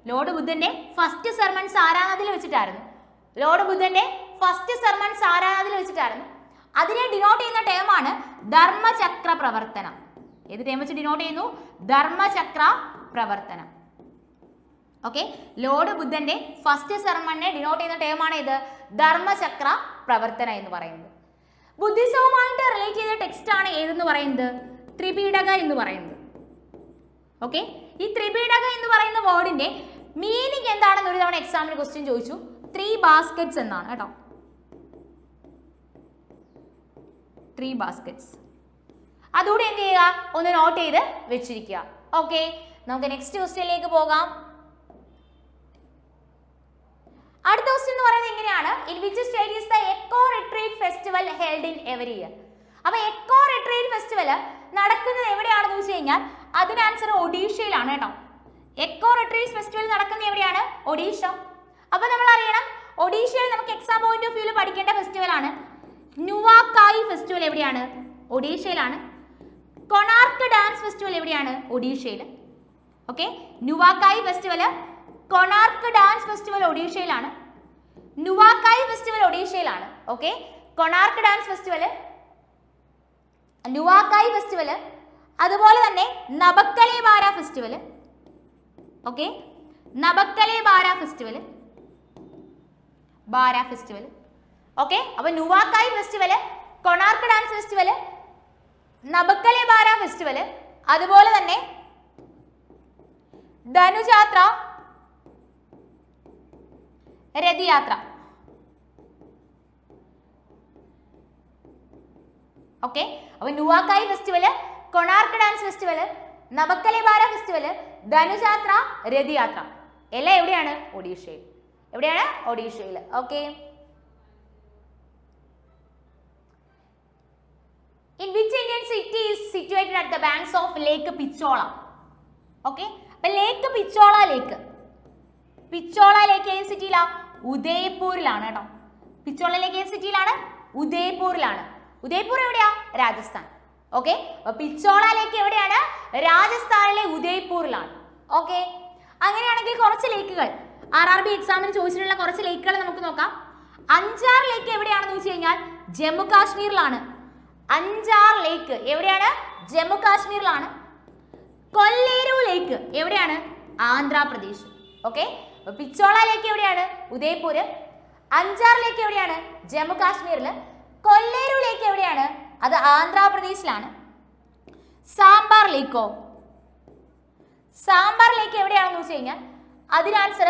ലോർഡ് ബുദ്ധന്റെ ഫസ്റ്റ് സർമൺ സാരാനാഥിൽ വെച്ചിട്ടായിരുന്നു. ലോർഡ് ബുദ്ധന്റെ ഫസ്റ്റ് സർമൺ സാരാനാഥിൽ വെച്ചിട്ടായിരുന്നു. അതിനെ ഡിനോട്ട് ചെയ്യുന്ന ടേം ആണ് ധർമ്മചക്ര പ്രവർത്തന. ഏത് ടേം വെച്ച് ഡിനോട്ട് ചെയ്യുന്നു? ധർമ്മചക്ര പ്രവർത്തന. ഓക്കെ, ലോർഡ് ബുദ്ധന്റെ ഫസ്റ്റ് സർമണിനെ ഡിനോട്ട് ചെയ്യുന്ന ടേം ആണ് ഇത് ധർമ്മചക്ര പ്രവർത്തന എന്ന് പറയുന്നത്. ബുദ്ധിസവുമായിട്ട് റിലേറ്റ് ചെയ്ത ടെക്സ്റ്റ് ആണ് ഏതെന്ന് പറയുന്നത്? ത്രിപീഠക എന്ന് പറയുന്നത്. ഓക്കെ, ഈ ത്രിപീഠക എന്ന് പറയുന്ന വേർഡിന്റെ മീനിങ് എന്താണെന്ന് ഒരു തവണ എക്സാമിന് ക്വസ്റ്റ്യൻ ചോദിച്ചു. 3 baskets എന്നാണ് കേട്ടോ. 3 baskets. അതുകൂടെ എന്ത് ചെയ്യുക? ഒന്ന് നോട്ട് ചെയ്ത് വെച്ചിരിക്കുക. ഓക്കെ, നമുക്ക് നെക്സ്റ്റ് ക്വസ്റ്റ്യനിലേക്ക് പോകാം. അടുത്ത ക്വസ്റ്റ്യൻ എന്ന് പറയുന്നത് എങ്ങനെയാണ്? In which state is the eco retreat festival held in every year? അപ്പൊ എക്കോ റിട്രീറ്റ് ഫെസ്റ്റിവൽ നടക്കുന്നത് എവിടെയാണെന്ന് വെച്ച് കഴിഞ്ഞാൽ അതിന് ആൻസർ ഒഡീഷയിലാണ് കേട്ടോ. എക്കോ റിട്രീറ്റ് ഫെസ്റ്റിവൽ നടക്കുന്നത് എവിടെയാണ്? ഒഡീഷ. അപ്പൊ നമ്മൾ അറിയണം ഒഡീഷയിൽ നമുക്ക് എക്സാം പോയിന്റ് ഓഫ് വ്യൂവിൽ പഠിക്കേണ്ട ഫെസ്റ്റിവൽ ആണ് നുവാക്കായി ഫെസ്റ്റിവൽ. എവിടെയാണ്? ഒഡീഷയിലാണ്. കൊണാർക്ക് ഡാൻസ് ഫെസ്റ്റിവൽ എവിടെയാണ്? ഒഡീഷയിൽ. Okay, Nuakhai festival, Konark dance festival ഒഡീഷയിലാണ്. നുവാക്കായി ഫെസ്റ്റിവൽ ഒഡീഷയിലാണ്. Okay, Konark dance festival, Nuakhai festival, അതുപോലെ തന്നെ Nabakalebara festival. Okay, Nabakalebara festival, ബാര ഫെസ്റ്റിവൽ. ഓക്കെ, അപ്പൊ Nuakhai festival, Konark dance festival, Nabakalebara festival, അതുപോലെ തന്നെ ധനുജാത്ര, രഥയാത്ര. ഓക്കെ, അപ്പൊ Nuakhai festival, Konark dance festival, Nabakalebara festival, Dhanu Jatra, Rath Yatra എല്ലാം എവിടെയാണ്? ഒഡീഷയിൽ. എവിടെയാണ്? ഒഡീഷയിൽ. Okay. In which Indian city is situated at the banks of Lake Pichola? Okay, അപ്പൊ ലേക്ക് പിച്ചോള ലേക്ക്, പിച്ചോള ലേക്ക് ഏത് സിറ്റിയിലാ? ഉദയ്പൂരിലാണ് കേട്ടോ. പിച്ചോള ലേക്ക് ഏത് സിറ്റിയിലാണ്? ഉദയ്പൂരിലാണ്. ഉദയ്പൂർ എവിടെയാ? രാജസ്ഥാൻ. ഓക്കെ, അപ്പൊ പിച്ചോള ലേക്ക് എവിടെയാണ്? രാജസ്ഥാനിലെ ഉദയ്പൂരിലാണ്. ഓക്കെ, അങ്ങനെയാണെങ്കിൽ കുറച്ച് ലേക്കുകൾ RRB എക്സാമിന് ചോദിച്ചിട്ടുള്ള കുറച്ച് ലേക്കുകൾ നമുക്ക് നോക്കാം. അഞ്ചാർ ലേക്ക് എവിടെയാണെന്ന് ചോദിച്ചു കഴിഞ്ഞാൽ ജമ്മു കാശ്മീരിലാണ്. അഞ്ചാർ ലേക്ക് എവിടെയാണ്? ജമ്മു കാശ്മീരിലാണ്. കൊല്ലേരു ലേക്ക് എവിടെയാണ്? ആന്ധ്രാപ്രദേശ്. ഓക്കെ, പിച്ചോള ലേക്ക് എവിടെയാണ്? ഉദയ്പൂര്. അഞ്ചാർ ലേക്ക് എവിടെയാണ്? ജമ്മു കാശ്മീരില്. കൊല്ലേരു ലേക്ക് എവിടെയാണ്? അത് ആന്ധ്രാപ്രദേശിലാണ്. സാമ്പാർ ലേക്കോ? സാമ്പാർ ലേക്ക് എവിടെയാണെന്ന് ചോദിച്ചു കഴിഞ്ഞാൽ അതിന് ആൻസർ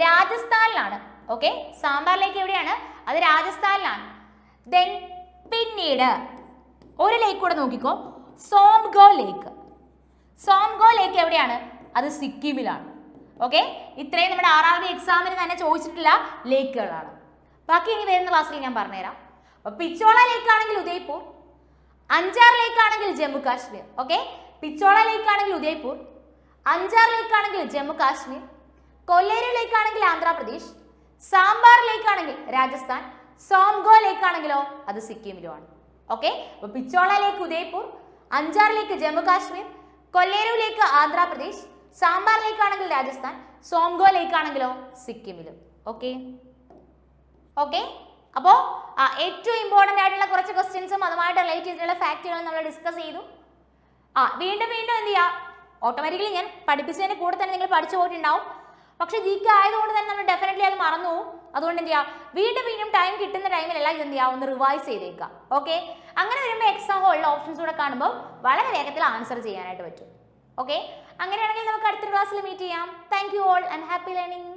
രാജസ്ഥാനിലാണ്. ഓക്കെ, സാമ്പാർ ലേക്ക് എവിടെയാണ്? അത് രാജസ്ഥാനിലാണ്. ദെൻ പിന്നീട് ഒരു ലേക്ക് കൂടെ നോക്കിക്കോ, സോംഗോ ലേക്ക്. സോംഗോ ലേക്ക് എവിടെയാണ്? അത് സിക്കിമിലാണ്. ഓക്കെ, ഇത്രയും നമ്മുടെ RRB എക്സാമിന് തന്നെ ചോദിച്ചിട്ടുള്ള ലേക്കുകളാണ്. ബാക്കി ഇനി വരുന്ന ക്ലാസ്സിൽ ഞാൻ പറഞ്ഞുതരാം. അപ്പൊ പിച്ചോള ലേക്ക് ആണെങ്കിൽ ഉദയ്പൂർ, അഞ്ചാർ ലേക്ക് ആണെങ്കിൽ ജമ്മു കാശ്മീർ. ഓക്കെ, പിച്ചോള ലേക്ക് ആണെങ്കിൽ ഉദയ്പൂർ, അഞ്ചാർ ലേക്ക് ആണെങ്കിൽ ജമ്മു കാശ്മീർ, കൊല്ലേരു ലേക്ക് ആണെങ്കിൽ ആന്ധ്രാപ്രദേശ്, സാമ്പാർ ലേക്ക് ആണെങ്കിൽ രാജസ്ഥാൻ, സോംഗോ ലേക്ക് ആണെങ്കിലോ അത് സിക്കിമിലുമാണ്. ഓക്കെ, അപ്പൊ പിച്ചോള ലേക്ക് ഉദയ്പൂർ, അഞ്ചാർ ലേക്ക് ജമ്മു കാശ്മീർ, കൊല്ലേരു ലേക്ക് ആന്ധ്രാപ്രദേശ്, സാമ്പാർ ലേക്ക് ആണെങ്കിൽ രാജസ്ഥാൻ, സോംഗോ ലേക്ക് ആണെങ്കിലോ സിക്കിമിലും. ഓക്കെ ഓക്കെ, അപ്പോ ഏറ്റവും ഇമ്പോർട്ടന്റ് ആയിട്ടുള്ള കുറച്ച് ക്വസ്റ്റ്യൻസും അതുമായിട്ട് റിലേറ്റ് ചെയ്തിട്ടുള്ള ഫാക്റ്റുകളും നമ്മൾ ഡിസ്കസ് ചെയ്തു. വീണ്ടും വീണ്ടും എന്ത് ചെയ്യുക, ഓട്ടോമാറ്റിക്കലി ഞാൻ പഠിപ്പിച്ചതിന്റെ കൂടെ തന്നെ നിങ്ങൾ പഠിച്ചു പോയിട്ടുണ്ടാവും. പക്ഷെ GK ആയതുകൊണ്ട് തന്നെ നമ്മൾ ഡെഫിനറ്റ്ലി അത് മറന്നു പോകും. അതുകൊണ്ട് എന്ത് ചെയ്യുക, വീണ്ടും വീണ്ടും ടൈം കിട്ടുന്ന ടൈമിലെല്ലാം ഇത് എന്ത് ചെയ്യുക, ഒന്ന് റിവൈസ് ചെയ്തേക്കുക. ഓക്കെ, അങ്ങനെ വരുമ്പോൾ എക്സാം ഹോളിലെ ഓപ്ഷൻസ് കൂടെ കാണുമ്പോൾ വളരെ വേഗത്തിൽ ആൻസർ ചെയ്യാനായിട്ട് പറ്റും. ഓക്കെ, അങ്ങനെയാണെങ്കിൽ നമുക്ക് അടുത്ത ക്ലാസ്സിൽ മീറ്റ് ചെയ്യാം. Thank you all and happy learning.